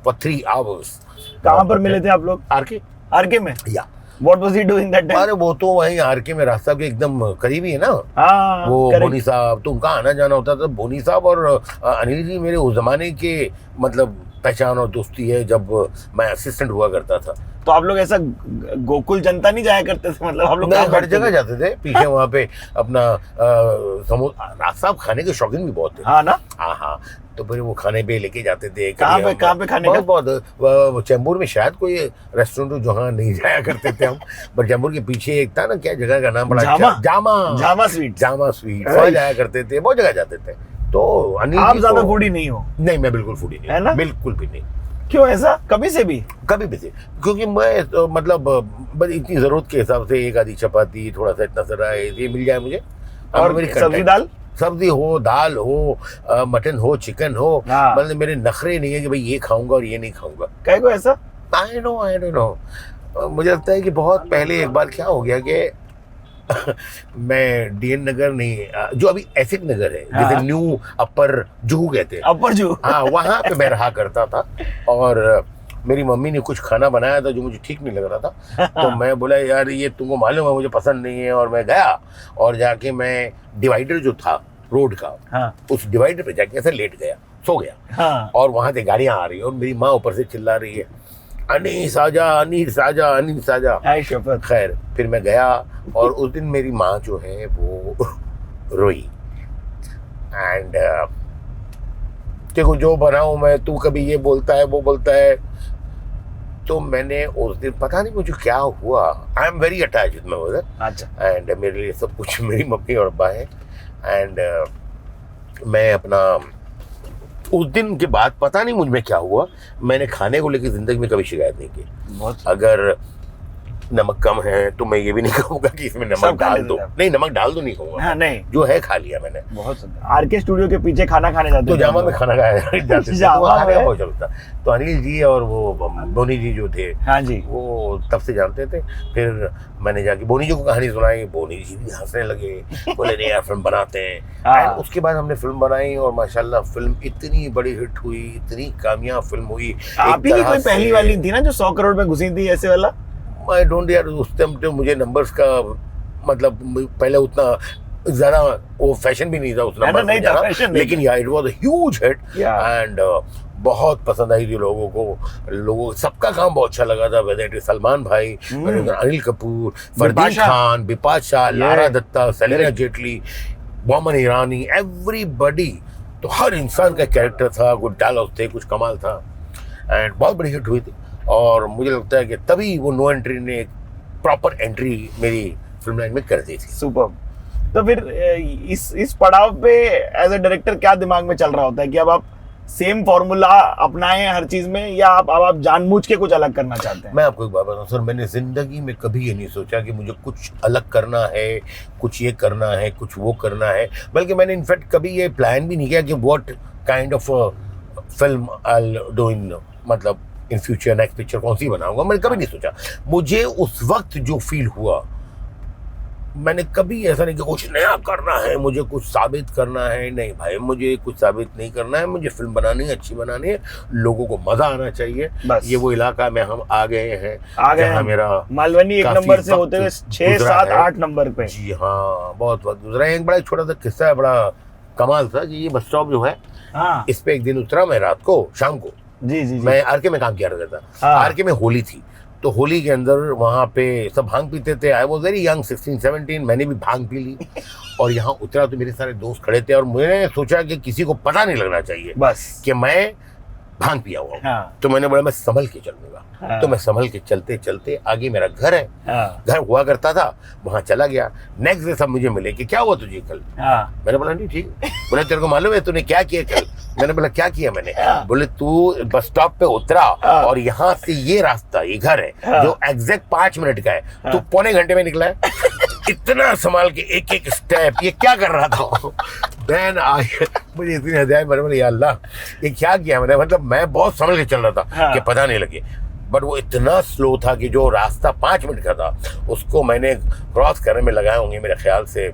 for 3 hours. कहाँ पर मिले थे आप लोग? आरके में? या What was he doing that time? अरे वो तो वहीं आरके में रास्ता के एकदम करीबी है ना। हाँ, वो correct. बोनी साहब, तो उनका आना जाना होता था। बोनी साहब और अनिल जी मेरे उस जमाने के मतलब पहचान और दोस्ती है, जब मैं असिस्टेंट हुआ करता था। तो आप लोग ऐसा गोकुल जनता नहीं जाया करते थे, मतलब आप लोग हर जगह जाते थे पीछे वहाँ पे अपना राज साहब खाने के शौकीन भी बहुत थे। हाँ ना? हाँ, तो फिर वो खाने पे लेके जाते थे। कहाँ पे खाने का? बहुत चैम्बूर में शायद कोई रेस्टोरेंट जहाँ नहीं जाया करते थे हम, पर चैम्बूर के पीछे एक था ना, क्या जगह का नाम बड़ा जामा स्वीट वहाँ जाया करते थे, बहुत जगह जाते थे। तो अनिल आप ज्यादा फूडी नहीं हो? नहीं, मैं बिल्कुल फूडी नहीं, है ना? बिल्कुल भी नहीं। क्यों ऐसा? कभी से भी? कभी भी से, क्योंकि मैं मतलब बस इतनी जरूरत के हिसाब से एक आधी चपाती, थोड़ा सा इतना सा राइस ये मिल जाए मुझे, और सब्जी दाल? सब्जी हो, दाल हो, मटन हो, चिकन हो, हाँ। मतलब मेरे नखरे नहीं है कि भाई ये खाऊंगा और ये नहीं खाऊंगा। क्या को ऐसा? I don't know. मुझे लगता है कि बहुत पहले एक बार क्या हो गया कि मैं डीएन नगर नहीं, जो अभी एसिक नगर है, हाँ। जैसे न्यू अपर जुहू कहते हैं, अपर जू। हाँ, वहाँ पे मैं रहा करता था। और मेरी मम्मी ने कुछ खाना बनाया था जो मुझे ठीक नहीं लग रहा था, तो मैं बोला यार ये तुमको मालूम है मुझे पसंद नहीं है, और मैं गया और जाके मैं डिवाइडर जो था रोड का, हाँ उस डिवाइडर पे जाके ऐसे लेट गया, सो गया। हाँ और वहां से गाड़ियां आ रही है और मेरी माँ ऊपर से चिल्ला रही है, अनीस आजा, अनीस आजा, अनीस आजा। हाय शपथ। खैर फिर मैं गया और उस दिन मेरी माँ जो है वो रोई। एंड देखो जो बनाऊं मैं, तू कभी ये बोलता है वो बोलता है। तो मैंने उस दिन पता नहीं मुझे क्या हुआ, I am very attach with my mother, अच्छा। एंड मेरे लिए सब कुछ मेरी मम्मी और अब्बा है। एंड मैं अपना उस दिन के बाद पता नहीं मुझ में क्या हुआ, मैंने खाने को लेकर जिंदगी में कभी शिकायत नहीं की। बहुत अगर नमक कम है तो मैं ये भी नहीं कहूँगा कि इसमें नमक सब खा डाल लेते दो, थे आप। नहीं नमक डाल दो नहीं कहूँगा, हाँ नहीं, जो है खा लिया मैंने। बहुत सुंदर। आरके स्टूडियो के पीछे खाना खाने जाते तो थे जामा हम में लोग। खाना खाया जाते थे, जामा तो वहाँ खाने का में? बहुत चलता। तो अनिल जी और वो बोनी जी जो थे, हाँ जी। वो तब से जानते थे। फिर मैंने जाके बोनी जी को कहानी सुनाई, बोनी जी भी हंसने लगे, बोले नहीं यार फिल्म बनाते हैं। हाँ। And उसके बाद हमने फिल्म बनाई और माशाल्लाह फिल्म इतनी बड़ी हिट हुई, इतनी कामयाब फिल्म हुई। आप ही की कोई पहली वाली थी ना जो 100 करोड़ में घुसी थी ऐसे वाला? आई डोंट यार, उस टाइम तो मुझे नंबर्स का मतलब पहले उतना ज्यादा वो फैशन भी नहीं था उस नंबर नहीं में था, जाना, fashion नहीं लेकिन या it was a huge hit. Yeah. And बहुत पसंद आई थी लोगों को सबका काम बहुत अच्छा लगा था, वेदर इट इज सलमान भाई, Anil Kapoor, Fardeen Bipasha. Khan, Bipasha, Yeah. Lara Dutta, Salina Jaitley, Boman Irani, everybody. तो हर इंसान का कैरेक्टर था, कुछ डायलॉग थे, कुछ कमाल था। एंड बहुत बड़ी हिट हुई थी और मुझे लगता है कि तभी वो नो एंट्री ने एक प्रॉपर एंट्री मेरी फिल्म लाइन में कर दी थी। सुपर। तो फिर इस पड़ाव पे एज अ डायरेक्टर क्या दिमाग में चल रहा होता है कि अब आप सेम फॉर्मूला अपनाएं हर चीज में, या अब आप जानबूझ के कुछ अलग करना चाहते हैं? मैं आपको एक बात बताऊं सर, मैंने जिंदगी में कभी ये नहीं सोचा कि मुझे कुछ अलग करना है, कुछ ये करना है, कुछ वो करना है। बल्कि मैंने इनफैक्ट कभी ये प्लान भी नहीं किया कि what kind of film I do in, मतलब इन फ्यूचर नेक्स्ट पिक्चर कौन सी बनाऊंगा, मैंने कभी नहीं सोचा। मुझे उस वक्त जो फील हुआ, मैंने कभी ऐसा नहीं कि कुछ नया करना है, मुझे कुछ साबित करना है। नहीं भाई, मुझे कुछ साबित नहीं करना है, मुझे फिल्म बनानी है, अच्छी बनानी है, लोगों को मजा आना चाहिए। बस। ये वो इलाका में हम आ गए हैं, जहाँ मेरा मालवनी 1 काफी नंबर से होते हुए वक्त 6, गुजरा 7, है। 8 नंबर पे। जी हाँ, बहुत वक्त गुजरा है। एक बड़ा छोटा सा किस्सा है, बड़ा कमाल था कि ये बस स्टॉप जो है, हाँ इस पे एक दिन उतरा मैं रात को, शाम को। जी जी जी। मैं आरके में काम किया करता था। हाँ। आरके में होली थी, तो होली के अंदर वहाँ पे सब भांग पीते थे। आई वॉज वेरी यंग, 16-17, मैंने भी भांग पी ली। और यहाँ उतरा तो मेरे सारे दोस्त खड़े थे और मैंने सोचा कि किसी को पता नहीं लगना चाहिए बस। कि मैं भांग पिया हुआ हूँ। हाँ। तो मैंने बोला मैं संभल के चलूंगा। हाँ। तो मैं संभल के चलते चलते, आगे मेरा घर है, हाँ घर हुआ करता था, वहां चला गया। नेक्स्ट डे सब मुझे मिले कि क्या हुआ तुझे कल। हाँ मैंने बोला नहीं ठीक। बोले तेरे को मालूम है तूने क्या किया कल। मैंने बोला क्या किया मैंने। बोले तू बस स्टॉप पे उतरा और यहाँ से ये रास्ता, ये घर है जो एग्जैक्ट 5 मिनट का है, तू पौने घंटे में निकला है। इतना संभाल के एक एक स्टेप, ये क्या कर रहा था। देन मुझे इतनी हंसी आई, मैंने बोला या अल्लाह ये क्या किया मैंने। मतलब मैं बहुत संभल के चल रहा था कि पता नहीं लगे, बट वो इतना स्लो था कि जो रास्ता 5 मिनट का था उसको मैंने क्रॉस करने में लगाए होंगे मेरे ख्याल से।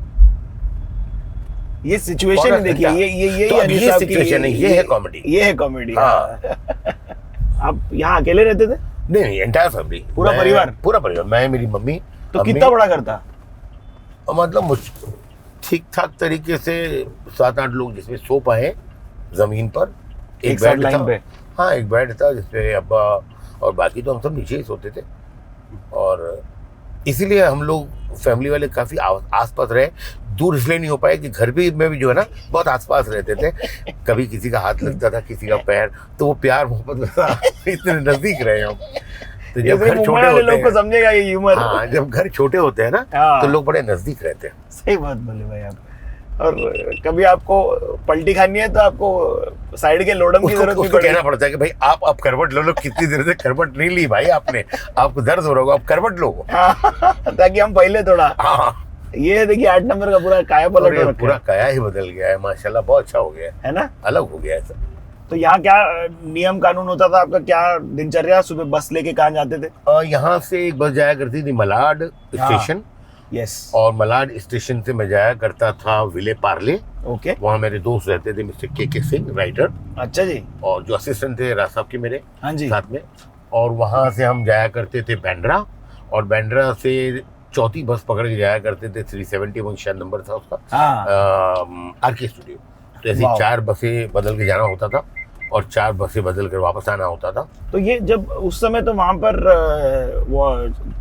ये सिचुएशन ही देखिए, ये तो अब ये सिचुएशन है, ये है कॉमेडी, ये है कॉमेडी। हाँ। आप यहाँ अकेले रहते थे? नहीं, एंटायर फैमिली, पूरा परिवार? पूरा परिवार, मैं, मेरी मम्मी। तो कितना बड़ा घर था? मतलब ठीक ठाक तरीके से 7-8 लोग जिसमें सो पाए जमीन पर। एक बेड था पे। हाँ, एक बेड था जिसपे अब्बा और बाकी तो हम सब नीचे ही सोते थे। और इसीलिए हम लोग फैमिली वाले काफी आसपास रहे। दूर इसलिए नहीं हो पाए कि घर भी में भी जो है ना बहुत आसपास रहते थे। कभी किसी का हाथ लगता था, किसी का पैर, तो वो प्यार मोहब्बत इतने नजदीक रहे हम। तो जब घर छोटे होते लोग को समझेगा ये ह्यूमर। हाँ, जब घर छोटे होते हैं ना तो लोग बड़े नजदीक रहते हैं। सही बात बोले भाई आप। और कभी आपको पलटी खानी है तो आपको साइड के लोडम की जरूरत उसको कहना पड़ता है कि भाई आप अब करवट लो। कितनी देर से करवट नहीं ली भाई आपने, आपको दर्द हो रहा होगा, आप करवट लो। ताकि हम पहले थोड़ा। हाँ, ये देखिए 8 नंबर का पूरा काया और पलट ये हो पूरा रखा काया ही बदल गया है माशाल्लाह, बहुत अच्छा हो गया है ना। अलग हो गया है सब। तो यहाँ क्या नियम कानून होता था आपका, क्या दिनचर्या, सुबह बस लेके कहाँ जाते थे? यहाँ से एक बस जाया करती थी मलाड स्टेशन, यस, और मलाड स्टेशन से मैं जाया करता था विले पार्ले। ओके, वहाँ मेरे दोस्त रहते थे, मिस्टर के सिंह राइटर, अच्छा जी, और जो असिस्टेंट थे राज साहब के मेरे हाँ जी, साथ में। और वहाँ से हम जाया करते थे बैंड्रा, और बैंड्रा से चौथी बस पकड़ के जाया करते थे 371 शायद नंबर था उसका, हाँ, आरके स्टूडियो। तो ऐसे वाह। 4 बसें बदल के जाना होता था और 4 बसें बदल कर वापस आना होता था। तो ये जब उस समय तो वहां पर वो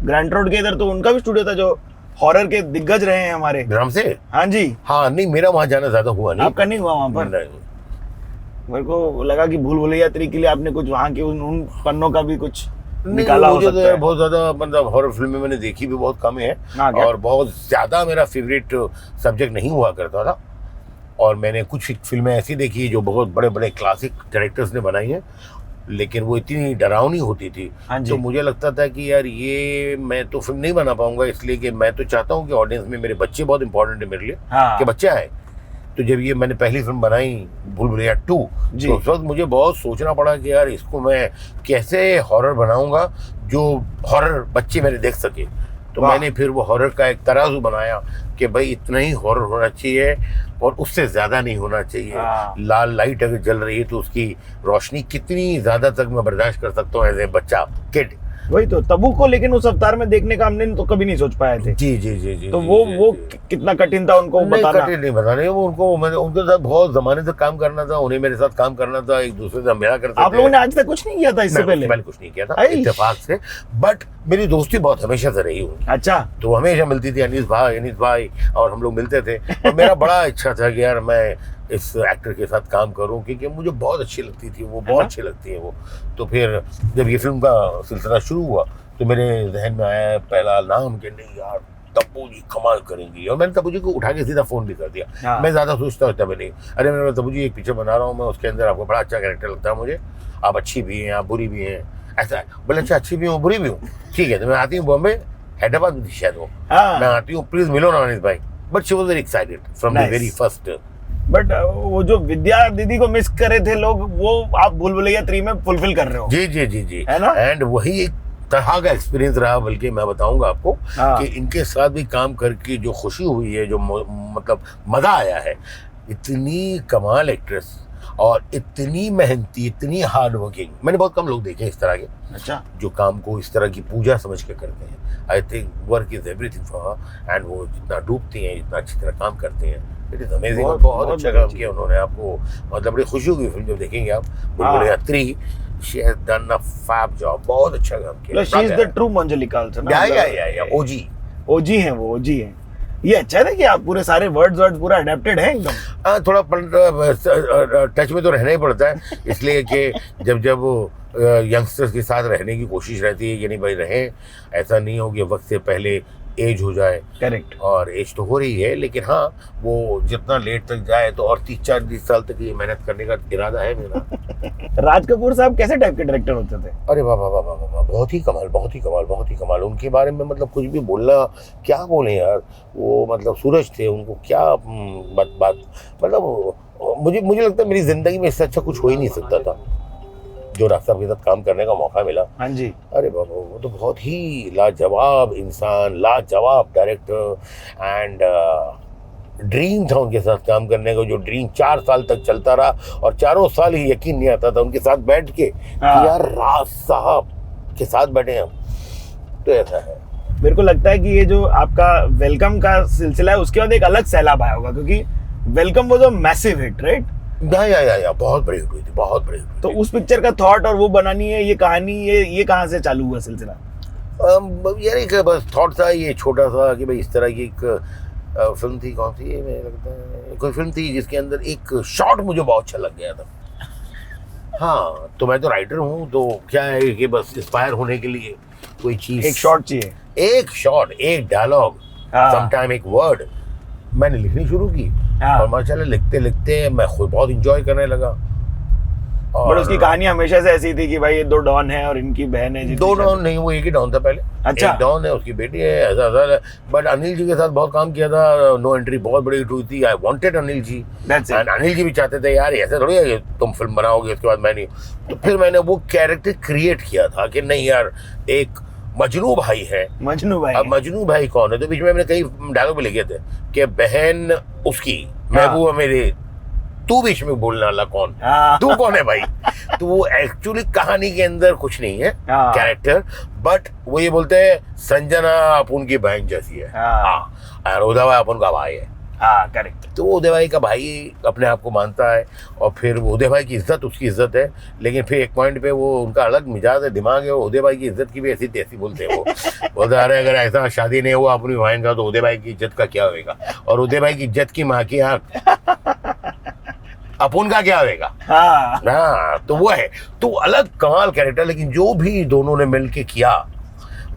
ग्रैंड रोड के इधर तो उनका भी स्टूडियो था जो हॉरर के दिग्गज रहे हैं हमारे। ग्राम से हाँ जी, हाँ, नहीं मेरा वहाँ जाना ज्यादा हुआ नहीं। आपका नहीं हुआ वहां पर? नहीं। मेरे को लगा कि भूल भुलैया 3 के लिए आपने कुछ वहां के उन पन्नों का भी कुछ नहीं, निकाला हो मुझे सकता तो है। बहुत ज्यादा मतलब हॉरर फिल्में मैंने देखी भी बहुत कम है, हाँ, क्या? और बहुत ज्यादा मेरा फेवरेट सब्जेक्ट नहीं हुआ करता था। और मैंने कुछ फिल्में ऐसी देखी जो बहुत बड़े बड़े क्लासिक डायरेक्टर्स ने बनाई हैं, लेकिन वो इतनी डरावनी होती थी, हाँ जी। तो मुझे लगता था कि यार ये मैं तो फिल्म नहीं बना पाऊंगा, इसलिए कि मैं तो चाहता हूँ कि ऑडियंस में मेरे बच्चे बहुत इंपॉर्टेंट है मेरे लिए, हाँ, कि बच्चा है। तो जब ये मैंने पहली फिल्म बनाई भूल भुलैया 2, जी। तो उस वक्त मुझे बहुत सोचना पड़ा कि यार इसको मैं कैसे हॉरर बनाऊंगा जो हॉरर बच्चे मेरे देख सके। तो वाह। मैंने फिर वो हॉरर का एक तराजू बनाया कि भाई इतना ही हॉरर होना चाहिए और उससे ज्यादा नहीं होना चाहिए। हाँ। लाल लाइट अगर जल रही है तो उसकी रोशनी कितनी ज्यादा तक मैं बर्दाश्त कर सकता हूँ एज ए बच्चा किड। वही तो तबू को लेकिन उस अवतार में देखने का हमने तो कभी नहीं सोच पाए थे। जी जी जी जी तो जी, वो जी, वो जी। कितना कठिन था उनको नहीं, बताना। कठिन नहीं बताने, वो उनको मैंने उनके साथ बहुत जमाने से काम करना था, उन्हें मेरे साथ काम करना था, एक दूसरे से मिला करते आप थे। लोगों ने आज तक कुछ नहीं किया था इससे मैं पहले? कुछ नहीं किया था आई। इत्तेफाक से, बट मेरी दोस्ती बहुत हमेशा से रही उनकी। अच्छा, तो हमेशा मिलती थी अनीस भाई, और हम लोग मिलते थे। और मेरा बड़ा इच्छा था कि यार मैं इस एक्टर के साथ काम करूं, क्योंकि मुझे बहुत अच्छी लगती थी वो, बहुत अच्छी लगती है वो। तो फिर जब ये फिल्म का सिलसिला शुरू हुआ तो मेरे जहन में आया पहला नाम कि नहीं यार तब्बू जी कमाल करेंगी, और मैंने तब्बू जी को उठा के सीधा फोन भी कर दिया। हाँ। मैं ज्यादा सोचता होता भी नहीं, अरे मैंने तब्बू जी एक पिक्चर बना रहा हूँ मैं, उसके अंदर आपको बड़ा अच्छा कैरेक्टर लगता है मुझे, आप अच्छी भी हैं आप बुरी भी हैं, ऐसा है। बोले अच्छा अच्छी भी हूँ बुरी भी हूँ, ठीक है तो मैं आती हूँ बॉम्बे, हैदराबाद में थी शायद वो, हाँ। मैं आती हूँ प्लीज मिलो ना अनिस भाई। But she was very excited from the Nice. Very first. But वो जो विद्या दीदी को मिस करे थे लोग, वो आप भूल भुलैया 3 में फुलफिल कर रहे हो। जी जी जी जी, है ना? एंड वही एक तरह का एक्सपीरियंस रहा, बल्कि मैं बताऊंगा आपको हाँ। कि इनके साथ भी काम करके जो खुशी हुई है, जो मतलब मजा आया है। इतनी कमाल एक्ट्रेस और इतनी मेहनती, इतनी हार्ड वर्किंग मैंने बहुत कम लोग देखे इस तरह के, अच्छा, जो काम को इस तरह की पूजा समझ के करते हैं। I think work is everything for her, and वो जितना डूबती हैं, जितना अच्छी तरह काम करते हैं, इट इज अमेजिंग। बहुत- बहुत बहुत अच्छा काम किया उन्होंने, आपको मतलब बड़ी खुशी होगी फिल्म जब देखेंगे आप Bhool Bhulaiyaa 3। She has done a fab job, बहुत अच्छा काम किया। She is the true Manjulika also ना। या ओजी ओजी हैं वो, ओजी हैं। ये अच्छा है कि आप पूरे सारे वर्ड्स पूरा अडेप्टेड है एकदम। थोड़ा टच में तो रहना ही पड़ता है, इसलिए कि जब यंगस्टर्स के साथ रहने की कोशिश रहती है कि नहीं भाई रहें, ऐसा नहीं हो कि वक्त से पहले एज हो जाए। करेक्ट। और एज तो हो रही है, लेकिन हाँ वो जितना लेट तक जाए तो और 30-40 साल तक ये मेहनत करने का इरादा है मेरा। राज कपूर साहब कैसे टाइप के डायरेक्टर होते थे? अरे वाह वाह वाह वाह वाह, बहुत ही कमाल, बहुत ही कमाल, बहुत ही कमाल। उनके बारे में मतलब कुछ भी बोलना, क्या बोले यार, वो मतलब सूरज थे, उनको क्या बात मतलब मुझे लगता है मेरी जिंदगी में इससे अच्छा कुछ हो ही नहीं सकता था जो राज साहब के साथ काम करने का मौका मिला। हाँ जी। अरे बाबा वो तो बहुत ही लाजवाब इंसान, लाजवाब डायरेक्टर, एंड ड्रीम था उनके साथ काम करने का, जो ड्रीम 4 साल तक चलता रहा, और 4 साल ही यकीन नहीं आता था उनके साथ बैठ के कि यार राज साहब के साथ बैठे हम। तो ऐसा है। मेरे को लगता है कि ये जो आपका वेलकम का सिलसिला है उसके बाद एक अलग सैलाब आया होगा, क्योंकि welcome was a massive hit, right? या बहुत बड़ी हिट हुई थी, बहुत बड़ी हिट हुई तो थी। उस पिक्चर का थॉट और वो बनानी है, ये कहानी, ये कहाँ से चालू हुआ सिलसिला? यार एक बस थॉट था ये छोटा सा कि भाई इस तरह की एक फिल्म थी, कौन सी है मुझे लगता है कोई फिल्म थी जिसके अंदर एक शॉट मुझे बहुत अच्छा लग गया था। हाँ तो मैं तो राइटर हूँ, तो क्या है कि बस इंस्पायर होने के लिए कोई चीज, एक शॉट चाहिए, एक शॉट, एक डायलॉग, हाँ। समटाइम एक वर्ड मैंने लिखनी शुरू की, हाँ। और माशाल्लाह लिखते लिखते मैं खुद बहुत इंजॉय करने लगा। बट उसकी कहानी हमेशा से ऐसी थी कि भाई ये दो डॉन है और इनकी बहन है दो डॉन नहीं, वो एक ही डॉन था पहले। अच्छा। एक डॉन है, उसकी बेटी है, ऐसा। बट अनिल जी के साथ बहुत काम किया था, नो एंट्री बहुत बड़ी हिट हुई थी। I wanted Anil ji, That's it. And Anil ji भी चाहते थे यार ऐसे थोड़ी है कि तुम फिल्म बनाओगे उसके बाद मैं नहीं। तो फिर मैंने वो कैरेक्टर क्रिएट किया था कि नहीं यार, एक मजनू भाई है। मजनू भाई अब मजनू भाई कौन है? तो बीच में मैंने कई डायलॉग भी लिखे थे कि बहन उसकी, महबूबा मेरी, तू बीच में बोलने वाला कौन? हाँ। तू कौन है भाई? तो वो एक्चुअली कहानी के अंदर कुछ नहीं है हाँ। कैरेक्टर, बट वो ये बोलते हैं संजना अपन की बहन जैसी है। हाँ। और उदय भाई अपन का भाई है। हाँ करेक्ट। तो वो उदय भाई का भाई अपने आप को मानता है, और फिर उदय भाई की इज्जत उसकी इज्जत है, लेकिन फिर एक पॉइंट पे वो उनका अलग मिजाज है, दिमाग है, वो उदय भाई की इज्जत की भी ऐसी तैसी बोलते हैं। वो बोलते अरे अगर ऐसा शादी नहीं हुआ अपनी बहन का तो उदय भाई की इज्जत का क्या होगा? और उदय भाई की इज्जत की माँ की आँख अपन का क्या होगा? हाँ, तो वो है। तो अलग कमाल कैरेक्टर, लेकिन जो भी दोनों ने मिलके किया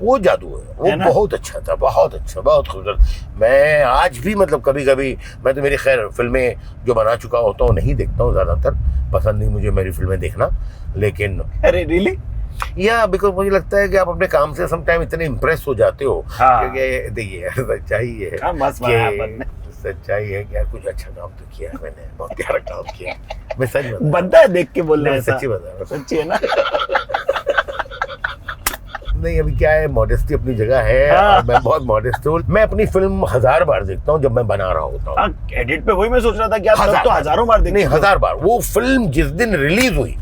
वो जादू है। वो बहुत अच्छा था, बहुत अच्छा, बहुत खूबसूरत। मैं आज भी मतलब कभी कभी, मैं तो मेरी खैर फिल्में जो बना चुका होता हूँ नहीं देखता हूँ ज़्यादातर, पसंद नहीं मुझे मेरी फिल्में देखना, लेकिन अरे रियली या बिकॉज मुझे लगता है कि आप अपने काम से समटाइम इतने इम्प्रेस हो जाते हो। हाँ। क्योंकि देखिए सच्चाई ये है कि सच्चाई है कि यार कुछ अच्छा काम तो किया है मैंने, बहुत प्यारा काम किया। मैं सच बता, बनता है देख के बोलना, सच्ची बता रहा हूँ। सच्ची है ना? नहीं अभी क्या है, मॉडेस्टी अपनी जगह है। हाँ। और मैं बहुत मॉडेस्ट हूँ। मैं अपनी फिल्म 1000 बार देखता हूँ जब मैं बना रहा होता हूँ। एडिट पे वही मैं सोच रहा था कि आप तब तो हजारों बार देखते नहीं, हो। 1000 बार। वो फिल्म जिस दिन रिलीज हुई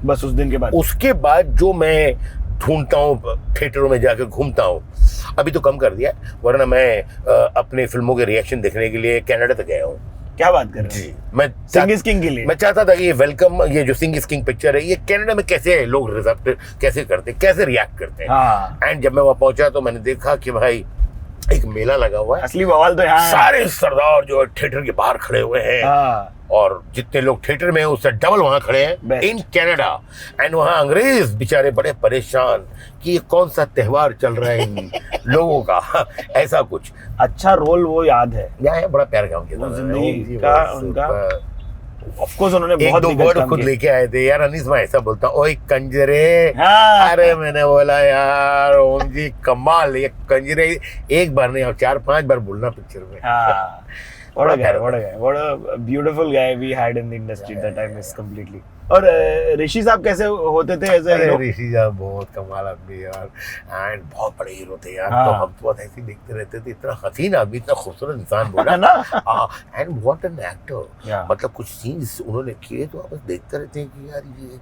बस उस दिन के बाद, उसके बाद जो मैं ढूंढता हूँ, थिएटरों में जाकर घूमता हूँ, अभी तो कम कर दिया, वरना मैं अपने फिल्मों के रिएक्शन देखने के लिए कनाडा तक गया हूँ। क्या बात कर रहे जी, हैं? मैं सिंग इज किंग के लिए मैं चाहता था कि ये वेलकम, ये जो सिंग इज किंग पिक्चर है, ये कनाडा में कैसे लोग रिसेप्ट कैसे करते, कैसे रिएक्ट करते हैं। हाँ। एंड जब मैं वहाँ पहुंचा तो मैंने देखा कि भाई एक मेला लगा हुआ है, असली बवाल तो यहाँ है। सारे सरदार जो है थिएटर के बाहर खड़े हुए हैं। हाँ। और जितने लोग थिएटर में हैं उससे डबल वहां खड़े हैं Best. In Canada. एंड वहां अंग्रेज बेचारे बड़े परेशान कि ये कौन सा त्योहार चल रहा है इन लोगों का, ऐसा कुछ। अच्छा रोल वो याद है, यहाँ है, बड़ा प्यार काम किया वो था जिंदगी का उनका, ऑफ कोर्स उन्होंने एक बहुत दो दिग्गज वर्ड काम खुद किए। लेके आए थे यार। अनीस मैं ऐसा बोलता हूँ, ओए कंजरे। हाँ। अरे मैंने बोला यार ओम जी कमाल, ये कंजरे एक बार नहीं, 4-5 बार बोलना पिक्चर में। हाँ। What a guy, what a guy, what a beautiful guy we had in the industry that time is completely. और ऋषि साहब कैसे होते थे एज अरे ए ऋषि साहब बहुत कमाल आदमी यार, एंड बहुत बड़े हीरो थे यार। हाँ। तो हम तो बहुत ऐसे ही देखते रहते थे, इतना हसीन आदमी, इतना खूबसूरत इंसान बोला ना। And what an actor. Yeah. मतलब कुछ सीन्स उन्होंने किए तो आप बस देखते रहते हैं कि यार ये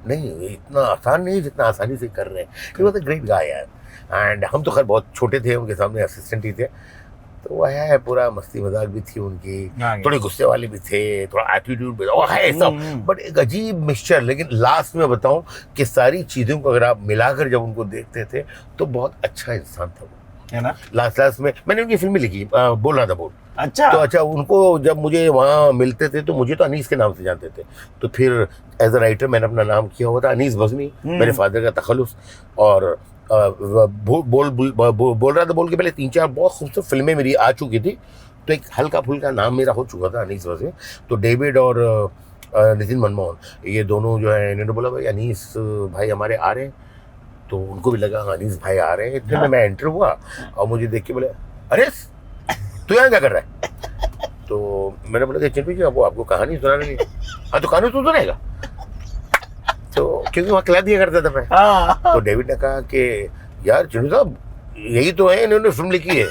नहीं, ये इतना आसान नहीं जितना आसानी से कर रहे हैं। He was a great guy यार। एंड हम तो खैर बहुत छोटे थे, उनके सामने असिस्टेंट ही थे, तो वो है पूरा मस्ती मजाक भी थी उनकी, हाँ, थोड़े गुस्से वाले भी थे, थोड़ा एटीट्यूड भी वो है सब, बट एक अजीब मिक्सचर। लेकिन लास्ट में बताऊं कि सारी चीज़ों को अगर आप मिलाकर जब उनको देखते थे तो बहुत अच्छा इंसान था वो, है ना? लास्ट में मैंने उनकी फिल्में लिखी, बोल रहा था बोल। अच्छा। तो अच्छा, उनको जब मुझे वहाँ मिलते थे तो मुझे तो अनीस के नाम से जानते थे, तो फिर एज अ राइटर मैंने अपना नाम किया हुआ था अनीस बज़मी, मेरे फादर का तखल्लुस। और बोल रहा था बोल के पहले 3-4 बहुत खूबसूरत फिल्में मेरी आ चुकी थी, तो एक हल्का फुल्का नाम मेरा हो चुका था अनीस बज़मी। तो डेविड और नितिन मनमोहन ये दोनों जो है, इन्होंने बोला भाई अनीस भाई हमारे आ रहे हैं, तो उनको भी लगा अनीस भाई आ रहे हैं। इतने में मैं एंटर हुआ और मुझे देख के बोले अरे तू यहाँ क्या कर रहा है? तो मैंने बोला कि चिंटू जी वो आपको कहानी सुनाने नहीं। हाँ तो कहानी तू सुनाएगा? तो क्योंकि वहाँ क्लास दिया करता था मैं। हाँ। तो डेविड ने कहा कि यार चिंटू साहब यही तो है, इन्होंने फिल्म लिखी है,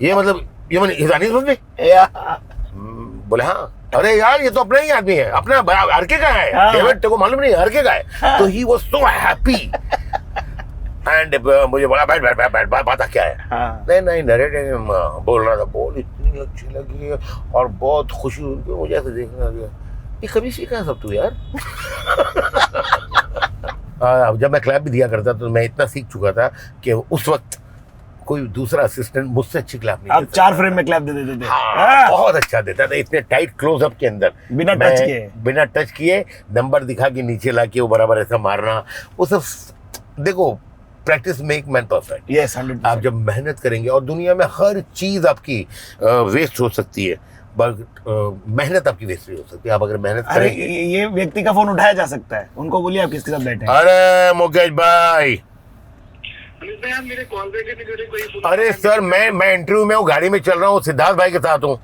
ये मतलब ये मैंने अनीस बज़मी। बोले हाँ। अरे यार ये तो अपना ही आदमी है, अपना हरके का है। डेविड तेरे को मालूम नहीं हरके का है? तो he was so happy and मुझे बोला बैठ बैठ बैठ बैठ बात क्या है? हाँ। नहीं नरेटिव बोल रहा था, बोल इतनी अच्छी लगी और बहुत खुशी उनकी, मुझे ऐसे देखने लगा ये कभी सीखा सब तू यार। जब मैं क्लैप भी दिया करता तो मैं इतना सीख चुका था कि उस वक्त कोई दूसरा असिस्टेंट मुझसे अच्छी क्लैप नहीं आप 4 फ्रेम में क्लैप दे देते थे। हाँ, बहुत अच्छा देता था, इतने टाइट क्लोजअप के अंदर बिना टच किए नंबर दिखा के नीचे ला के वो बराबर ऐसा मारना, वो सब देखो practice make man perfect. Yes 100%। आप जब मेहनत करेंगे, और दुनिया में हर चीज़ आपकी वेस्ट हो सकती है, बट मेहनत आपकी वेस्ट नहीं हो सकती। आप अगर मेहनत अरे करेंगे। ये व्यक्ति का फोन उठाया जा सकता है, उनको बोलिए आप किसके साथ बैठे हैं। अरे मुकेश भाई, अनिल भाई आप मेरे कॉल बैक नहीं करे कोई फोन। अरे सर मैं इंटरव्यू में हूँ, गाड़ी में चल रहा हूँ, सिद्धार्थ भाई के साथ हूँ।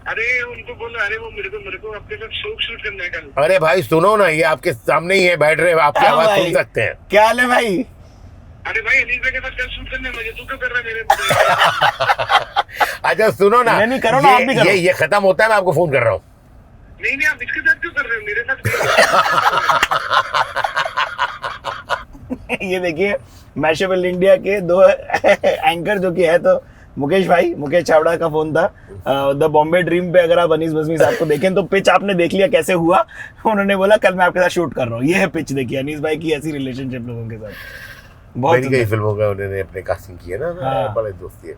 अरे उनको बोलो, अरे वो मेरे को आपके साथ शूट करना है कल। अरे भाई सुनो ना, ये आपके सामने ही है, बैठ रहे हैं, आपकी हाँ आवाज भाई। सुन सकते हैं। क्या हाल है भाई? अरे भाई अनिल भाई के साथ कल शूट करना है मुझे, तू क्यों कर रहा है मेरे? अच्छा सुनो ना, नहीं, करो ना, आप भी करो। ये खत्म होता है, मैं आपको फोन कर रहा हूँ। नहीं आप इसके साथ क्यों कर रहे हो, मेरे साथ नहीं। ये देखिए मैशेबल इंडिया के दो एंकर जो कि है, तो मुकेश भाई, मुकेश चावड़ा का फोन था। द बॉम्बे ड्रीम पे अगर आप अनीस बज़मी साहब को देखें तो पिच आपने देख लिया कैसे हुआ। उन्होंने बोला कल मैं आपके साथ शूट कर रहा हूँ। ये है पिच, देखिए अनीस भाई की ऐसी रिलेशनशिप लोगों के साथ। बहुत मेरी कई फिल्मों का उन्होंने अपने कास्टिंग की है ना, हाँ। बड़े दोस्ती है।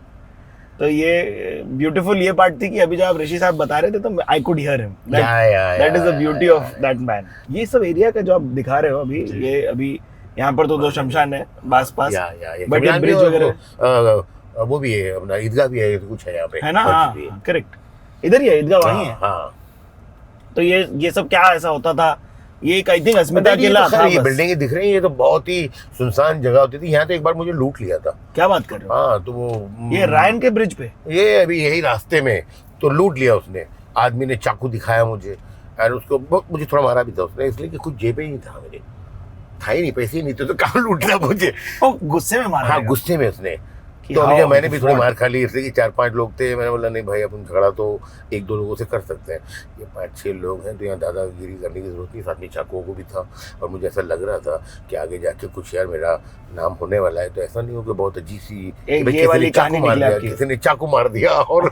तो ये ब्यूटीफुल ये पार्ट थी कि अभी जब आप ऋषि साहब बता रहे थे तो I could hear him. That is the beauty of that man. ये सब एरिया का जो आप दिखा रहे हो अभी, ये अभी यहाँ पर तो दो शमशान है आस पास, बट ये ब्रिज वगैरह वो भी है, अपना ईदगाह भी है, कुछ है यहाँ पे है ना। हाँ करेक्ट, इधर ही है ईदगाह, वहीं है। हाँ। तो ये सब क्या ऐसा होता था? ये एक आई थिंक अस्मिता अकेला था। ये बिल्डिंगें दिख रही हैं, ये तो बहुत ही सुनसान जगह होती थी। यहाँ तो एक बार मुझे लूट लिया था। क्या बात कर रहे हो? हाँ तो वो ये रायन के ब्रिज पे? ये अभी यही रास्ते में तो लूट लिया उसने। आदमी ने चाकू दिखाया मुझे और उसको मुझे थोड़ा मारा भी था उसने, इसलिए कि कुछ जेबे ही नहीं था मेरे, था ही नहीं, पैसे ही नहीं थे, तो कहाँ लूटना मुझे। ओ गुस्से में मारा? हाँ गुस्से में उसने। कि तो अभी हाँ, मैंने भी थोड़ी मार खा ली, इसलिए कि 4-5 लोग थे। मैंने बोला नहीं भाई, अपन झगड़ा तो 1-2 लोगों से कर सकते हैं, ये 5-6 लोग हैं तो यहाँ दादागिरी करने की जरूरत नहीं। साथ में चाकुओं को भी था और मुझे ऐसा लग रहा था कि आगे जाके कुछ यार मेरा नाम होने वाला है। तो ऐसा नहीं हो कि बहुत अजीब सी ये वाली कहानी निकली आपकी। किसी ने चाकू मार दिया और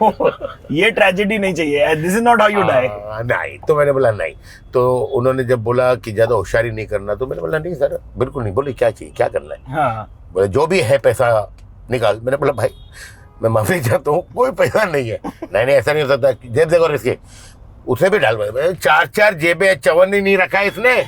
ये ट्रेजेडी नहीं चाहिए, this is not how you die. नहीं, तो मैंने बोला नहीं। तो उन्होंने जब बोला कि ज्यादा होशियारी नहीं करना, तो मैंने बोला नहीं सर बिल्कुल नहीं। बोले क्या चाहिए, क्या करना है? हाँ बोले जो भी है पैसा निकाल। मैंने बोला भाई मैं माफी चाहता हूँ, कोई पैसा नहीं है। नहीं ऐसा नहीं हो सकता, जेब देखो इसके, उसने भी डाल 4-4 जेबें, 54 नहीं रखा है इसने।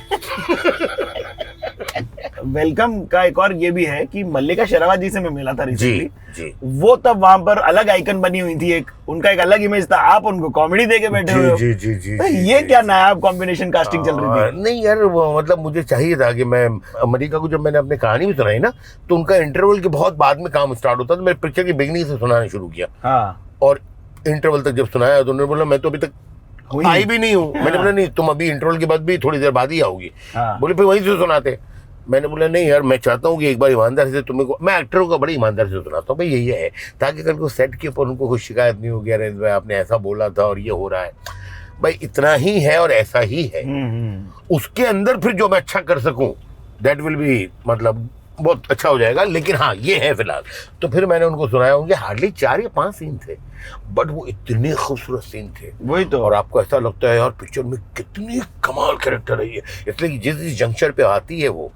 वेलकम का एक और ये भी है कि मल्लिका शेरावत जी से मैं मिला था रिसेंटली जी। वो तब वहां पर अलग आइकन बनी हुई थी, एक उनका एक अलग इमेज था, आप उनको कॉमेडी दे के बैठे हुए हो। जी तो ये क्या नायाब कॉम्बिनेशन कास्टिंग चल रही थी? नहीं यार, मतलब मुझे चाहिए था कि मैं अमेरिका को, जब मैंने अपनी कहानी भी सुनाई ना, तो उनका इंटरवल के बहुत बाद में काम स्टार्ट होता, तो मैंने पिक्चर की बिगनिंग से सुनाना शुरू किया। हाँ और इंटरवल तक जब सुनाया तो उन्होंने बोला मैं तो अभी तक आई भी नहीं हूँ। मैंने बोला नहीं, तुम अभी इंटरवल के बाद भी थोड़ी देर बाद ही आओगी। बोले फिर वहीं से सुनाते। मैंने बोला नहीं यार, मैं चाहता हूँ कि एक बार ईमानदारी से तुम्हें को, मैं एक्टरों का बड़ी ईमानदारी से सुनाता हूँ भाई, यही है, ताकि कल को सेट के ऊपर उनको कोई शिकायत नहीं होगी, अरे भाई आपने ऐसा बोला था और ये हो रहा है। भाई इतना ही है और ऐसा ही है। उसके अंदर फिर जो मैं अच्छा कर सकूँ दैट विल बी, मतलब बहुत अच्छा हो जाएगा। लेकिन हाँ ये है फिलहाल। तो फिर मैंने उनको सुनाया, होंगे हार्डली 4 या 5 सीन थे, बट वो इतने खूबसूरत सीन थे। वही तो। और आपको ऐसा लगता है यार पिक्चर में कितनी कमाल कैरेक्टर है ये, इसलिए कि जिस जंक्शन पे आती है वो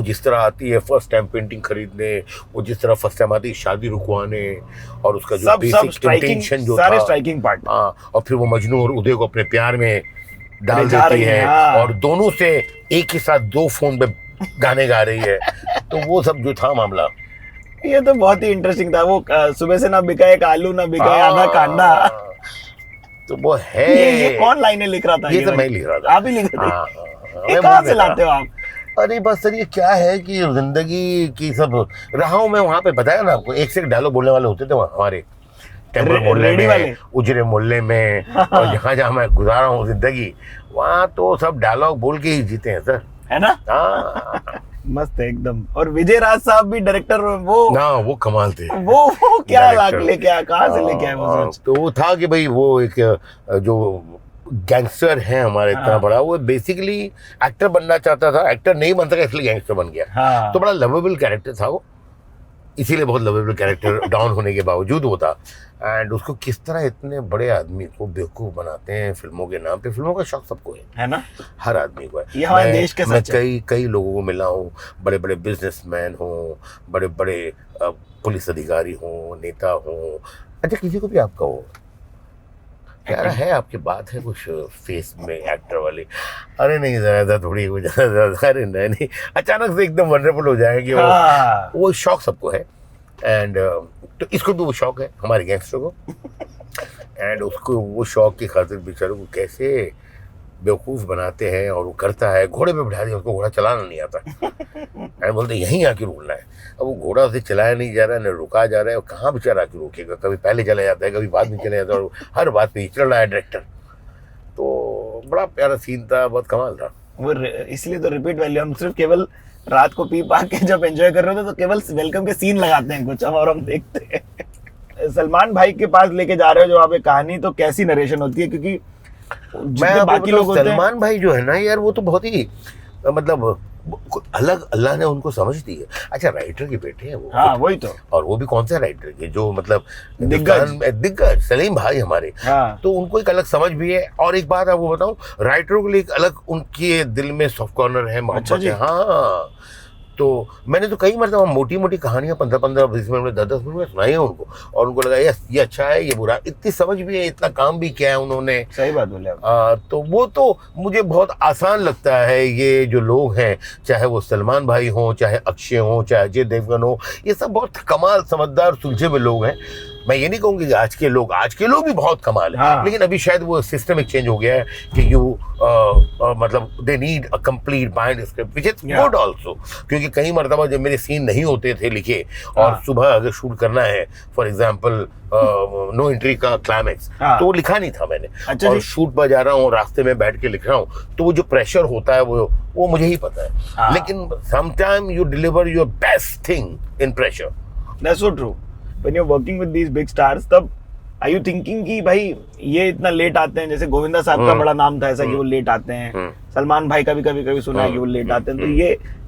जिस तरह आती है फर्स्ट टाइम पेंटिंग खरीदने, वो जिस तरह फर्स्ट टाइम आती है शादी रुकवाने, और उसका जो बेसिक इंटेंशन जो सारे था, स्ट्राइकिंग पार्ट। हाँ, और फिर वो मजनू और उदय को अपने प्यार में डाल जा देती रही है, हाँ। और दोनों से एक ही साथ 2 फोन पे गाने गा रही है। तो वो सब जो था मामला, ये तो बहुत ही इंटरेस्टिंग था। वो सुबह से ना बिका एक आलू, ना बिका आधा कांदा। तो वो है। ये कौन लाइनें लिख रहा था? ये तो मैं लिख रहा था। आप ही लिख रहे थे? मैं कहाँ बोल से रहा लाते हो आप? अरे बस सर, ये क्या है कि जिंदगी की सब रहा हूँ मैं वहाँ पे, बताया ना आपको, एक से एक डायलॉग बोलने वाले होते थे वहाँ हमारे टेम्पल मोहल्ले में, उजरे मोहल्ले में, और जहाँ जहाँ मैं गुजारा हूँ जिंदगी, वहाँ तो सब डायलॉग बोल के ही जीते हैं सर, है ना? हाँ। मस्त है एकदम। और विजय राज साहब भी डायरेक्टर, वो कमाल थे। वो क्या लाख लेके आया, कहाँ से लेके आया वो? तो वो था कि भाई वो एक जो गैंगस्टर है हमारे इतना बड़ा, वो बेसिकली एक्टर बनना चाहता था, एक्टर नहीं बन सका इसलिए गैंगस्टर बन गया। तो बड़ा लवेबल कैरेक्टर था वो, इसीलिए बहुत लवेबल कैरेक्टर डाउन होने के बावजूद वो था। एंड उसको किस तरह इतने बड़े आदमी को बेवकूफ बनाते हैं फिल्मों के नाम पे। फिल्मों का शौक सबको है ना, हर आदमी को है। ये हमारे देश के मैं कई लोगों को मिला हूँ, बड़े बड़े बिजनेसमैन हो, बड़े बड़े पुलिस अधिकारी हो, नेता हो। अच्छा किसी को भी आपका हो यार है, आपकी बात है कुछ फेस में एक्टर वाली, अरे नहीं ज़्यादा थोड़ी हो ज़्यादा, अरे नहीं अचानक से एकदम वनरेबल हो जाएंगे वो शौक सबको है। एंड तो इसको भी वो शौक है हमारे गैंगस्टर को, एंड उसको वो शौक की खातिर बेचारों को कैसे बेवकूफ़ बनाते हैं, और वो करता है। घोड़े पे बिठा दिया, उसको घोड़ा चलाना नहीं आता एंड बोलते यहीं आके रुकना है। अब वो घोड़ा उसे चलाया नहीं जा रहा है, न रुका जा रहा है, कहाँ बेचारा आके रोकेगा, कभी पहले चला जाता है, कभी बाद में चला जाता है, और हर बात पे चल रहा है डायरेक्टर। तो बड़ा प्यारा सीन था, बहुत कमाल था वो। इसलिए तो रिपीट वैल्यू, हम सिर्फ केवल रात को पी पा के जब एंजॉय कर रहे होते तो केवल वेलकम के सीन लगाते हैं कुछ, और हम देखते हैं। सलमान भाई के पास लेके जा रहे हो जो आप एक कहानी, तो कैसी नरेशन होती है? क्योंकि मैं बाकी लोग होते हैं, सलमान भाई जो है ना यार, वो तो बहुत ही मतलब अलग, अल्लाह ने उनको समझ दी है। अच्छा, राइटर के बेटे हैं वो। हाँ वही तो। और वो भी कौन से राइटर के, जो मतलब दिग्गज सलीम भाई हमारे। हाँ। तो उनको एक अलग समझ भी है। और एक बात आपको बताऊं, राइटरों के लिए एक अलग उनके दिल में सॉफ्ट कॉर्नर है, मोहब्बत है। हाँ, तो मैंने तो कई मरतबा मोटी मोटी कहानियां 15-15, 20 मिनट में, 10-10 मिनट में सुनाई है उनको, और उनको लगा ये अच्छा है, ये बुरा। इतनी समझ भी है, इतना काम भी किया है उन्होंने। सही बात बोले आप। तो वो तो मुझे बहुत आसान लगता है। ये जो लोग हैं, चाहे वो सलमान भाई हों, चाहे अक्षय हों, चाहे अजय देवगन हो, ये सब बहुत कमाल, समझदार, सुलझे हुए लोग हैं। मैं ये नहीं कहूँगी कि आज के लोग भी बहुत कमाल है। हाँ। लेकिन अभी शायद वो सिस्टम एक चेंज हो गया है कि मतलब they need a complete bind script, which is good also. क्योंकि कई मरतबा जब मेरे सीन नहीं होते थे लिखे, और हाँ। सुबह अगर शूट करना है, फॉर एग्जाम्पल नो एंट्री का क्लाइमैक्स, हाँ। तो वो लिखा नहीं था मैंने। अच्छा और जी। शूट पर जा रहा हूँ, रास्ते में बैठ के लिख रहा हूँ, तो वो जो प्रेशर होता है वो मुझे ही पता है। हाँ। लेकिन sometime you deliver your best thing in pressure. That's so true. When you're working with these big stars, तब are you thinking कि भाई ये इतना लेट आते हैं? जैसे गोविंदा साहब का बड़ा नाम था ऐसा कि वो लेट आते हैं। सलमान भाई का भी कभी सुना है कि वो लेट आते हैं। तो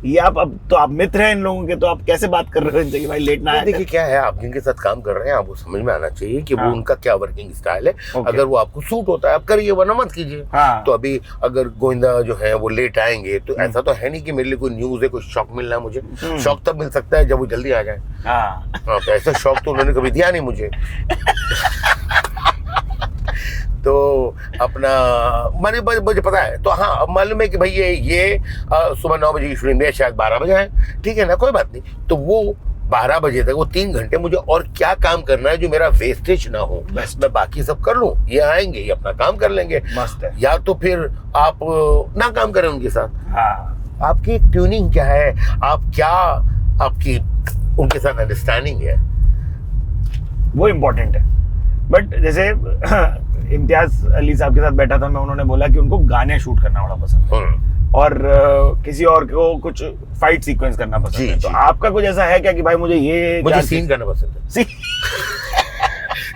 ये आप अब तो आप मित्र हैं इन लोगों के, तो आप कैसे बात कर रहे हो इनसे कि भाई लेट ना आए? देखिए क्या है, आप जिनके साथ काम कर रहे हैं, आपको समझ में आना चाहिए कि हाँ। वो उनका क्या वर्किंग स्टाइल है। Okay. अगर वो आपको सूट होता है आप करिए, वरना मत कीजिए। हाँ। तो अभी अगर गोविंदा जो है वो लेट आएंगे, तो ऐसा तो है नहीं कि मेरे लिए कोई न्यूज है, कोई शौक मिलना है मुझे। शौक तब मिल सकता है जब वो जल्दी आ जाए। हाँ। हाँ, तो ऐसा शौक तो उन्होंने कभी दिया नहीं मुझे। तो अपना मुझे पता है, तो हाँ, अब मालूम है कि भाई ये सुबह 9 बजे की शूटिंग है, शायद 12 बजे है, ठीक है ना, कोई बात नहीं। तो वो 12 बजे तक वो 3 घंटे मुझे और क्या काम करना है जो मेरा वेस्टेज ना हो, बस मैं बाकी सब कर लूँ। ये आएंगे, ये अपना काम कर लेंगे। मस्त है। या तो फिर आप ना काम करें उनके साथ। हाँ। आपकी ट्यूनिंग क्या है, आप क्या, आपकी उनके साथ अंडरस्टैंडिंग है, वो इम्पोर्टेंट है। बट जैसे इम्तियाज अली साहब के साथ बैठा था मैं, उन्होंने बोला कि उनको गाने शूट करना बड़ा पसंद है, और किसी और को कुछ फाइट सीक्वेंस करना पसंद है। तो आपका कुछ ऐसा है क्या कि भाई मुझे सीन करना पसंद है?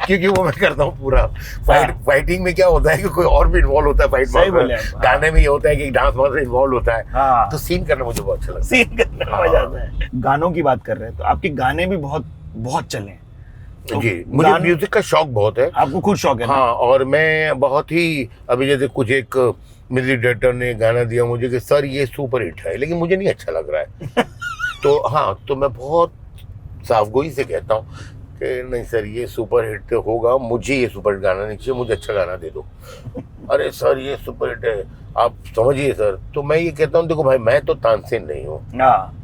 क्योंकि वो मैं करता हूँ पूरा। फाइटिंग में क्या होता है कि कोई और भी इन्वॉल्व होता है फाइट में। गाने में ये होता है कि डांस मास्टर इन्वॉल्व होता है। हाँ। तो सीन करना मुझे बहुत अच्छा लगता है। सीन करना मजा आता है। गानों की बात कर रहे हैं तो आपके गाने भी बहुत बहुत चले हैं। तो जी, मुझे म्यूजिक का शौक बहुत है। आपको खुद शौक है? हाँ, और मैं बहुत ही, अभी जैसे कुछ एक म्यूजिक डायरेक्टर ने गाना दिया मुझे कि सर ये सुपर हिट है, लेकिन मुझे नहीं अच्छा लग रहा है। तो हाँ, तो मैं बहुत साफगोई से कहता हूँ कि नहीं सर, ये सुपर हिट होगा, मुझे ये सुपर हिट गाना नहीं चाहिए, मुझे अच्छा गाना दे दो। अरे सर ये सुपर हिट है, आप समझिए सर। तो मैं ये कहता हूँ, देखो भाई, मैं तो तानसेन नहीं हूँ,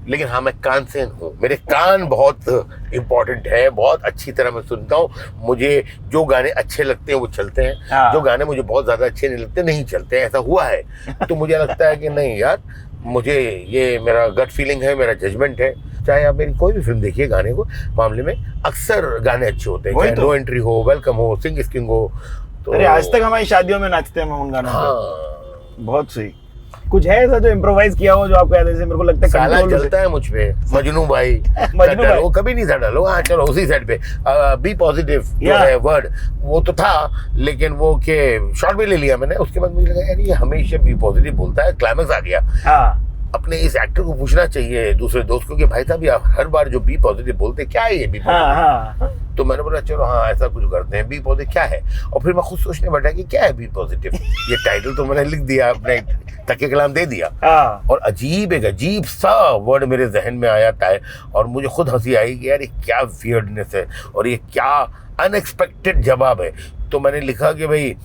लेकिन हाँ मैं कानसेन हूँ। मेरे कान बहुत इम्पोर्टेंट है, बहुत अच्छी तरह मैं सुनता हूँ। मुझे जो गाने अच्छे लगते हैं वो चलते हैं, जो गाने मुझे बहुत ज़्यादा अच्छे नहीं लगते नहीं चलते हैं, ऐसा हुआ है। तो मुझे लगता है कि नहीं यार, मुझे ये मेरा गट फीलिंग है, मेरा जजमेंट है। चाहे आप मेरी कोई भी फिल्म देखिए, गाने को मामले में अक्सर गाने अच्छे होते हैं, चाहे नो एंट्री हो, वेलकम हो, सिंग स्किंग हो। तो अरे आज तक हमारी शादियों में नाचते हैं हम उन गानों पे। बहुत सही। कुछ है ऐसा जो इम्प्रोवाइज किया हो जो आपको याद है? मेरे को लगता है साला जलता है मुझ पे मजनू भाई। वो कभी नहीं था डालो। हाँ चलो, उसी साइड पे बी पॉजिटिव जो है वर्ड, वो तो था, लेकिन वो के शॉर्ट भी ले लिया मैंने। उसके बाद मुझे लगा यार ये हमेशा बी पॉजिटिव बोलता है, क्लाइमेक्स आ गया। हाँ। अपने इस एक्टर को पूछना चाहिए दूसरे दोस्त को कि भाई साहब आप हर बार जो बी पॉजिटिव बोलते क्या है ये बी पॉजिटिव? हाँ। तो मैंने बोला चलो हाँ ऐसा कुछ करते हैं, बी पॉजिटिव क्या है। और फिर मैं खुद सोचने बैठा कि क्या है बी पॉजिटिव। ये टाइटल तो मैंने लिख दिया, अपने तकिए कलाम दे दिया। और एक अजीब सा वर्ड मेरे जहन में आया था, और मुझे खुद हंसी आई कि यार ये क्या वियर्डनेस है और ये क्या अनएक्सपेक्टेड जवाब है। तो मैंने लिखा कि भाई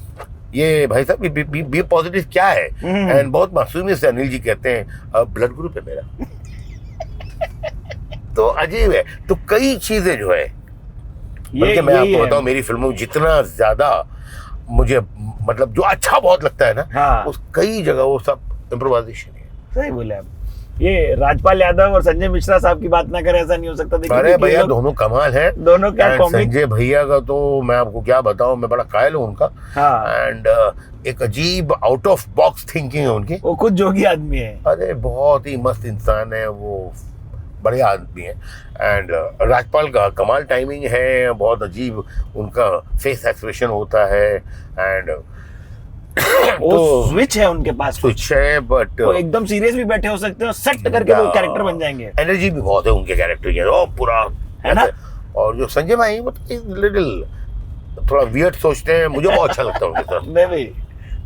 ये भाई साहब बी पॉजिटिव क्या है? एंड बहुत मासूमियत से अनिल जी कहते हैं ब्लड ग्रुप है मेरा। तो अजीब है। तो कई चीजें जो है, बल्कि मैं यही आपको है। बताऊं, मेरी फिल्मों में जितना ज्यादा मुझे मतलब जो अच्छा बहुत लगता है ना, हाँ। उस कई जगह वो सब इम्प्रोवाइजेशन है। सही बोले आप। ये राजपाल यादव और संजय मिश्रा साहब की बात ना करें ऐसा नहीं हो सकता। देखिए अरे क्योंकि भैया ये लोग दोनों कमाल हैं। दोनों क्या And कॉमिक। संजय भैया का तो मैं आपको क्या बताऊं, मैं बड़ा कायल हूं उनका। हाँ। एंड एक अजीब आउट ऑफ बॉक्स थिंकिंग है उनकी। वो खुद जोगी आदमी है। अरे बहुत ही मस्त इंसान है वो, बढ़िया आदमी है। एंड राजपाल का कमाल टाइमिंग है, बहुत अजीब उनका फेस एक्सप्रेशन होता है। एंड वो तो स्विच है उनके पास। स्विच है, बट वो एकदम सीरियस भी बैठे हो सकते हैं और सेट करके वो कैरेक्टर बन जाएंगे। एनर्जी भी बहुत है उनके कैरेक्टर की, वो पूरा है ना? और जो संजय भाई मतलब लिटिल थोड़ा वियर्ड सोचते हैं, मुझे बहुत अच्छा लगता है उनके साथ। मैं भी,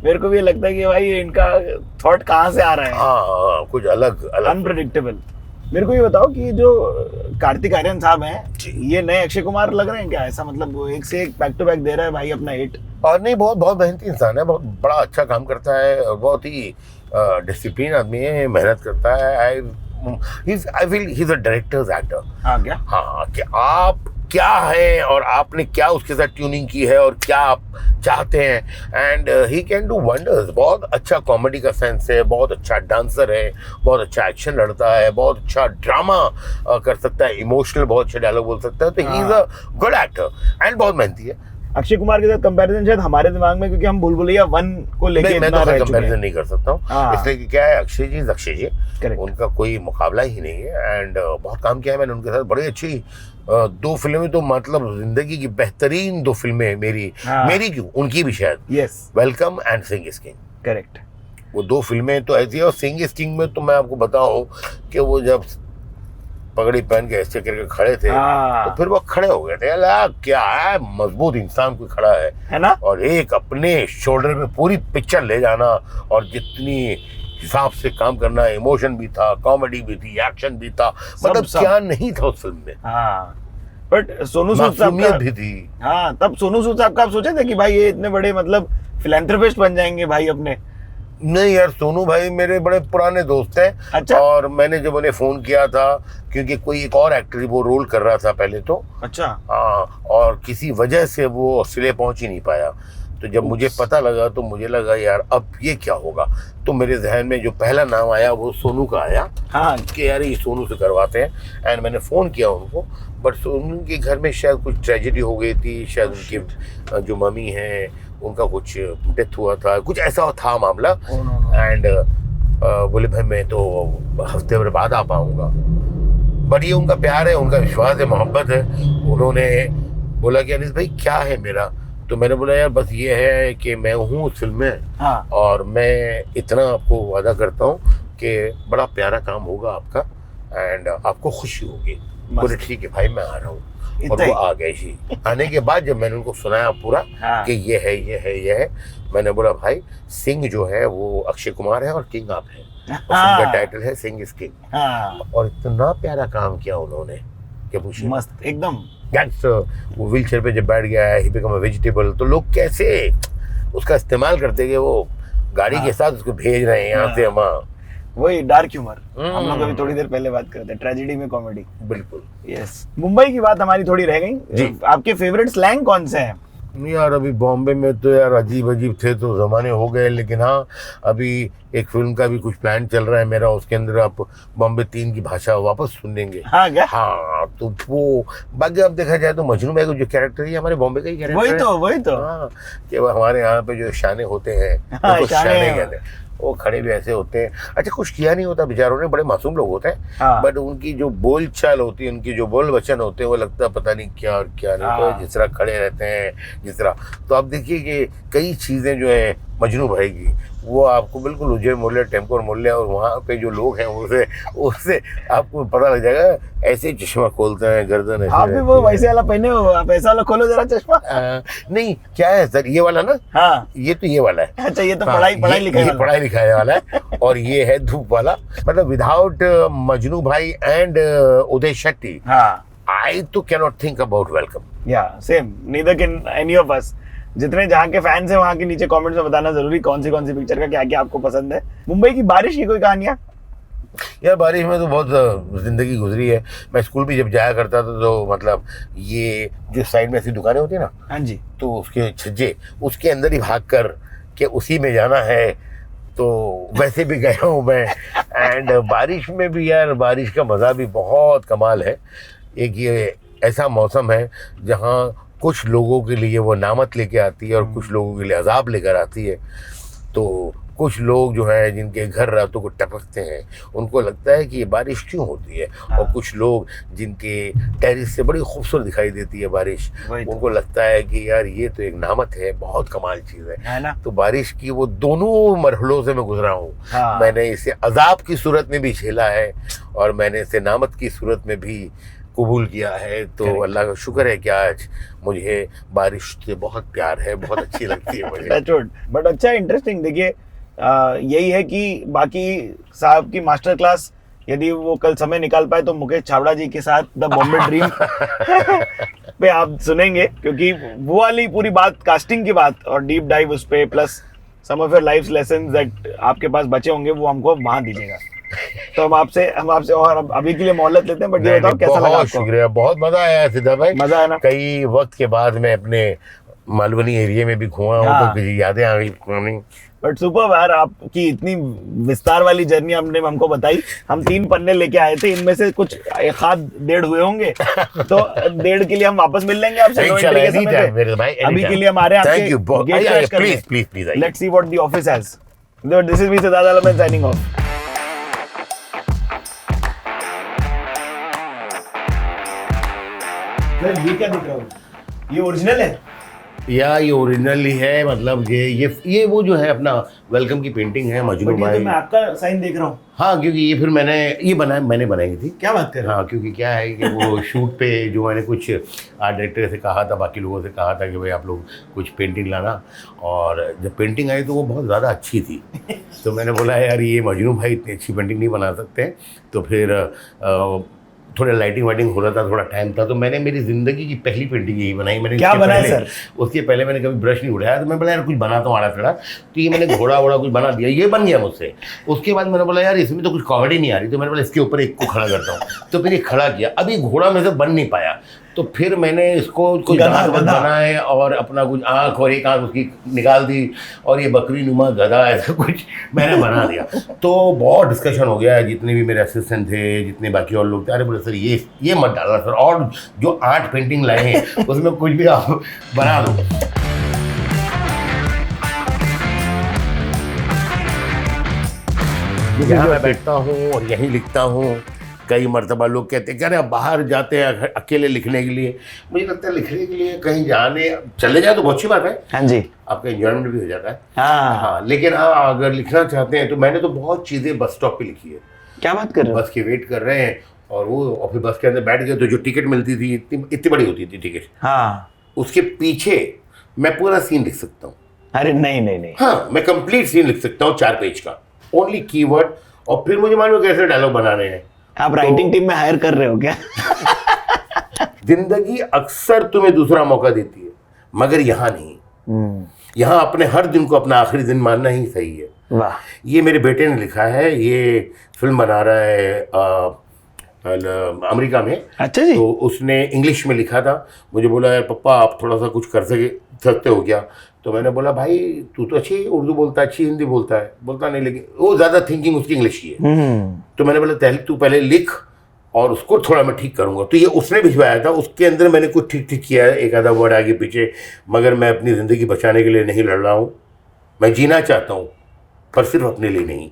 मेरे को भी ये लगता है कि भाई इनका थॉट कहाँ से आ रहा है, हाँ, कुछ अलग अलग। अनप्रेडिक्टेबल। मेरे को ये बताओ कि जो कार्तिक आर्यन साहब हैं, ये नए अक्षय कुमार लग रहे हैं क्या? ऐसा मतलब वो एक से एक बैक टू बैक दे रहा है भाई अपना हिट। और नहीं, बहुत बहुत मेहनती इंसान है, बहुत बड़ा अच्छा काम करता है, और बहुत ही डिसिप्लिन आदमी है, मेहनत करता है। I feel he is a directors actor. हाँ क्या? हाँ, कि आप क्या है और आपने क्या उसके साथ ट्यूनिंग की है और क्या आप चाहते हैं। And he can do wonders. बहुत अच्छा कॉमेडी का सेंस है, बहुत अच्छा डांसर है, बहुत अच्छा एक्शन लड़ता है, बहुत अच्छा ड्रामा कर सकता है, इमोशनल बहुत अच्छे डायलॉग बोल सकता है। तो he is a good actor and बहुत मेहनती है। अक्षय कुमार के साथ कंपैरिजन शायद हमारे दिमाग में, क्योंकि हम भूलभुलैया 1 को लेके नहीं, मैं इतना तो रह चुके कंपैरिजन हैं। नहीं कर सकता हूँ, हाँ। इसलिए कि क्या है, अक्षय जी अक्षय जी, Correct. उनका कोई मुकाबला ही नहीं है। एंड बहुत काम किया है मैंने उनके साथ, बड़ी अच्छी 2 फिल्में तो मतलब जिंदगी की बेहतरीन 2 फिल्में मेरी। हाँ। मेरी क्यों, उनकी भी शायद, yes, welcome and Singh is king. Correct. वो 2 फिल्में तो ऐसी है। और सिंह इज किंग में तो मैं आपको बताऊं कि वो जब पगड़ी पहन के ऐसे करके खड़े थे, हाँ। तो फिर वो खड़े हो गए थे। अल्लाह क्या है, मजबूत इंसान कोई खड़ा है ना? और एक अपने शोल्डर पे पूरी पिक्चर ले जाना, और जितनी हिसाब से काम करना, इमोशन भी था, कॉमेडी भी थी, एक्शन भी था, मतलब सब। क्या नहीं था उस फिल्म में। हाँ, बट सोनू सूद साहब मासूमियत का भी थी। हाँ, तब सोनू सूद साहब का आप सोचे थे कि भाई ये इतने बड़े मतलब फिलैंथ्रोपिस्ट बन जाएंगे भाई अपने? नहीं यार, सोनू भाई मेरे बड़े पुराने दोस्त हैं। अच्छा। और मैंने जब उन्हें फोन किया था, क्योंकि कोई एक और एक्टर वो रोल कर रहा था पहले तो, अच्छा। हाँ, और किसी वजह से वो ऑस्ट्रेलिया पहुंच ही नहीं पाया। तो जब मुझे पता लगा तो मुझे लगा यार अब ये क्या होगा। तो मेरे जहन में जो पहला नाम आया वो सोनू का आया, हाँ, कि यार ये सोनू से करवाते हैं। एंड मैंने फ़ोन किया उनको, बट सोनू के घर में शायद कुछ ट्रेजेडी हो गई थी, शायद उनके जो मम्मी हैं उनका कुछ डेथ हुआ था, कुछ ऐसा था मामला। एंड बोले भाई मैं तो हफ्ते भर बाद आ पाऊँगा। बट ये उनका प्यार है, उनका विश्वास है, मोहब्बत है। उन्होंने बोला कि अनिस भाई क्या है मेरा, तो मैंने बोला यार बस ये है कि मैं हूँ उस फिल्म में, हाँ। और मैं इतना आपको वादा करता हूँ कि बड़ा प्यारा काम होगा आपका एंड आपको खुशी होगी। बोले ठीक है भाई मैं आ रहा हूँ। और इतना वो ही? आ गए जी। आने के बाद जब मैंने उनको सुनाया पूरा हाँ। कि ये है ये है ये है, मैंने बोला भाई सिंह जो है वो अक्षय कुमार है और किंग आप है, और हाँ। फिल्म का टाइटल है सिंह इज किंग। हाँ, और इतना प्यारा काम किया उन्होंने कि पूछिए मस्त एकदम। दैट्स वो व्हील चेयर पे जब बैठ गया है, ही बिकम अ वेजिटेबल, तो लोग कैसे उसका इस्तेमाल करते कि वो गाड़ी के साथ उसको भेज रहे हैं यहाँ से वहाँ। वही डार्क ह्यूमर, हम लोग अभी थोड़ी देर पहले बात करते हैं, ट्रेजेडी में कॉमेडी। बिल्कुल। यस, मुंबई की बात हमारी थोड़ी रह गई जी। आपके फेवरेट स्लैंग कौन से हैं? नहीं यार, अभी बॉम्बे में तो यार अजीब अजीब थे तो ज़माने हो गए, लेकिन हाँ अभी एक फिल्म का भी कुछ प्लान चल रहा है मेरा, उसके अंदर आप बॉम्बे 3 की भाषा वापस सुनेंगे। हाँ क्या? हाँ, तो वो बाकी अब देखा जाए तो मजनू भाई को जो कैरेक्टर है हमारे बॉम्बे का ही कैरेक्टर वही तो। हाँ, कि वो हमारे यहाँ पे जो शाने होते हैं, हाँ, उनको शाने शाने हैं। कहते हैं। वो खड़े भी ऐसे होते हैं, अच्छा कुछ किया नहीं होता बेचारों ने, बड़े मासूम लोग होते हैं। हाँ। बट उनकी जो बोल चाल होती है, उनकी जो बोल वचन होते हैं, वो लगता है पता नहीं क्या और क्या नहीं। हाँ। तो जिस तरह खड़े रहते हैं, जिस तरह, तो आप देखिए कि कई चीज़ें जो है मजनू भाई की, वो आपको बिल्कुल उज्जैन मूल्य, टेम्पोर मूल्य, और वहाँ पे जो लोग हैं उससे आपको पता लग जाएगा। ऐसे चश्मा खोलते हैं, गर्दन ऐसे आप भी वो रहती है। वैसे वाला पहने हो, आप ऐसा वाला खोलो जरा चश्मा। नहीं, क्या है सर, ये वाला ना, हाँ, ये तो ये वाला है। अच्छा, ये तो हाँ, पढ़ाई ये लिखाई वाला। पढ़ाई लिखाई वाला है। और ये है धूप वाला, मतलब विदाउट मजनू भाई एंड उदय शेट्टी, हाँ, आई तो कैनॉट थिंक अबाउट वेलकम। या same, neither can any of us. जितने जहाँ के फैंस हैं वहाँ के नीचे कमेंट्स में बताना जरूरी कौन सी पिक्चर का क्या क्या आपको पसंद है। मुंबई की बारिश की कोई कहानियां? यार बारिश में तो बहुत ज़िंदगी गुजरी है। मैं स्कूल भी जब जाया करता था तो मतलब ये जो साइड में ऐसी दुकानें होती है ना, हाँ जी, तो उसके छज्जे उसके अंदर ही भाग कर के उसी में जाना है, तो वैसे भी गया हूँ मैं। एंड बारिश में भी यार, बारिश का मज़ा भी बहुत कमाल है। एक ये ऐसा मौसम है जहाँ कुछ लोगों के लिए वो नामत लेके आती है और कुछ लोगों के लिए अजाब लेकर आती है। तो कुछ लोग जो हैं जिनके घर रातों को टपकते हैं, उनको लगता है कि ये बारिश क्यों होती है। और कुछ लोग जिनके टेरिस से बड़ी खूबसूरत दिखाई देती है बारिश, उनको लगता है कि यार ये तो एक नामत है, बहुत कमाल चीज़ है ना। तो बारिश की वो दोनों मरहलों से मैं गुजरा हूँ। मैंने इसे अजाब की सूरत में भी झेला है और मैंने इसे नामत की सूरत में भी कबूल किया है। तो अल्लाह का शुक्र है कि आज मुझे बारिश से बहुत प्यार है, बहुत अच्छी लगती है मुझे। बट अच्छा, इंटरेस्टिंग। देखिए यही है कि बाकी साहब की मास्टर क्लास यदि वो कल समय निकाल पाए तो मुकेश छाबड़ा जी के साथ द बॉम्बे ड्रीम पे आप सुनेंगे, क्योंकि वो वाली पूरी बात, कास्टिंग की बात और डीप डाइव उस पे, plus some of your life lessons that आपके पास बचे होंगे, वो हमको वहां दीजिएगा। तो हम आपसे और अभी के लिए मोहलत लेते हैं। बट ये बताओ कैसा लगा आपको? शुक्रिया, बहुत मजा आया सिद्धार्थ भाई। मजा आया ना? कई वक्त के बाद मैं अपने मालवनी एरिया में भी घुमा हूँ, तो कुछ यादें आ गई पुरानी। बट सुपर यार, आपकी इतनी विस्तार वाली जर्नी आपने हमको बताई। हम 3 पन्ने लेके आए थे, इनमें से कुछ एक आध 1.5 हुए होंगे, तो 1.5 के लिए हम वापस मिल लेंगे आपसे। अभी के लिए हमारे let's see what the office has. This is me Siddharth Alam signing off. ये क्या दिख रहा है? ये ओरिजिनल है या ये ओरिजिनल ही है? मतलब ये वो जो है अपना वेलकम की पेंटिंग है मजनू भाई। तो मैं आपका साइन देख रहा हूँ। हाँ, क्योंकि ये फिर मैंने बनाई थी। क्या बात कर रहे हैं? हाँ, क्योंकि क्या है कि वो शूट पे जो मैंने कुछ आर्ट डायरेक्टर से कहा था, बाकी लोगों से कहा था कि भाई आप लोग कुछ पेंटिंग लाना, और जब पेंटिंग आई तो वो बहुत ज़्यादा अच्छी थी। तो मैंने बोला यार ये मजनू भाई इतनी अच्छी पेंटिंग नहीं बना सकते। तो फिर थोड़ा लाइटिंग वाइटिंग हो रहा था, थोड़ा टाइम था, तो मैंने मेरी ज़िंदगी की पहली पेंटिंग यही बनाई। मैंने क्या बनाया सर? उसके पहले मैंने कभी ब्रश नहीं उठाया, तो मैं बोला यार कुछ बनाता हूँ आड़ा खड़ा, तो ये मैंने घोड़ा वोड़ा कुछ बना दिया, ये बन गया मुझसे। उसके बाद मैंने बोला यार इसमें तो कुछ कॉमेडी नहीं आ रही, तो मैंने बोला इसके ऊपर एक को खड़ा करता हूँ। तो फिर ये खड़ा किया। अभी घोड़ा में से बन नहीं पाया, तो फिर मैंने इसको कुछ दांत बनाए और अपना कुछ आँख और एक आँख उसकी निकाल दी, और ये बकरी नुमा गधा ऐसा कुछ मैंने बना दिया। तो बहुत डिस्कशन हो गया है, जितने भी मेरे असिस्टेंट थे, जितने बाकी और लोग थे, अरे बोले सर ये मत डालना सर, और जो 8 पेंटिंग लाए हैं उसमें कुछ भी आप बना दो। यहाँ मैं बैठता हूँ और यहीं लिखता हूँ। कई मरतबा लोग कहते हैं कि अरे अब बाहर जाते हैं अकेले लिखने के लिए। मुझे लगता है लिखने के लिए कहीं चले जाए तो बहुत अच्छी बात है। हाँ जी, आपका एंजॉयमेंट भी हो जाता है। हाँ, लेकिन अगर लिखना चाहते हैं तो मैंने तो बहुत चीज़ें बस स्टॉप पे लिखी है। क्या बात कर रहे हो? बस की वेट कर रहे हैं और फिर बस के अंदर बैठ गए, तो जो टिकट मिलती थी इतनी बड़ी होती थी टिकट, हाँ, उसके पीछे मैं पूरा सीन लिख सकता हूँ। अरे नहीं, हाँ, मैं कंप्लीट सीन लिख सकता हूँ 4 पेज का, ओनली कीवर्ड। और फिर मुझे मालूम कैसे डायलॉग बनाने हैं। आप राइटिंग टीम में हायर कर रहे हो क्या? जिंदगी अक्सर तुम्हें दूसरा मौका देती है, मगर यहाँ नहीं। यहाँ अपने हर दिन को अपना आखिरी दिन मानना ही सही है। वाह। ये मेरे बेटे ने लिखा है, ये फिल्म बना रहा है अमेरिका में। अच्छा जी। तो उसने इंग्लिश में लिखा था। मुझे बोला यार पप्पा आप थोड़ा सा कुछ कर सकते हो क्या? तो मैंने बोला भाई तू तो अच्छी उर्दू बोलता है, अच्छी हिंदी बोलता है। बोलता नहीं, लेकिन वो ज़्यादा थिंकिंग उसकी इंग्लिश की है। तो मैंने बोला तू पहले लिख और उसको थोड़ा मैं ठीक करूँगा। तो ये उसने भिजवाया था, उसके अंदर मैंने कुछ ठीक किया है, एक आधा वर्ड आगे पीछे। मगर मैं अपनी ज़िंदगी बचाने के लिए नहीं लड़ रहा हूँ, मैं जीना चाहता हूँ, पर सिर्फ अपने लिए नहीं।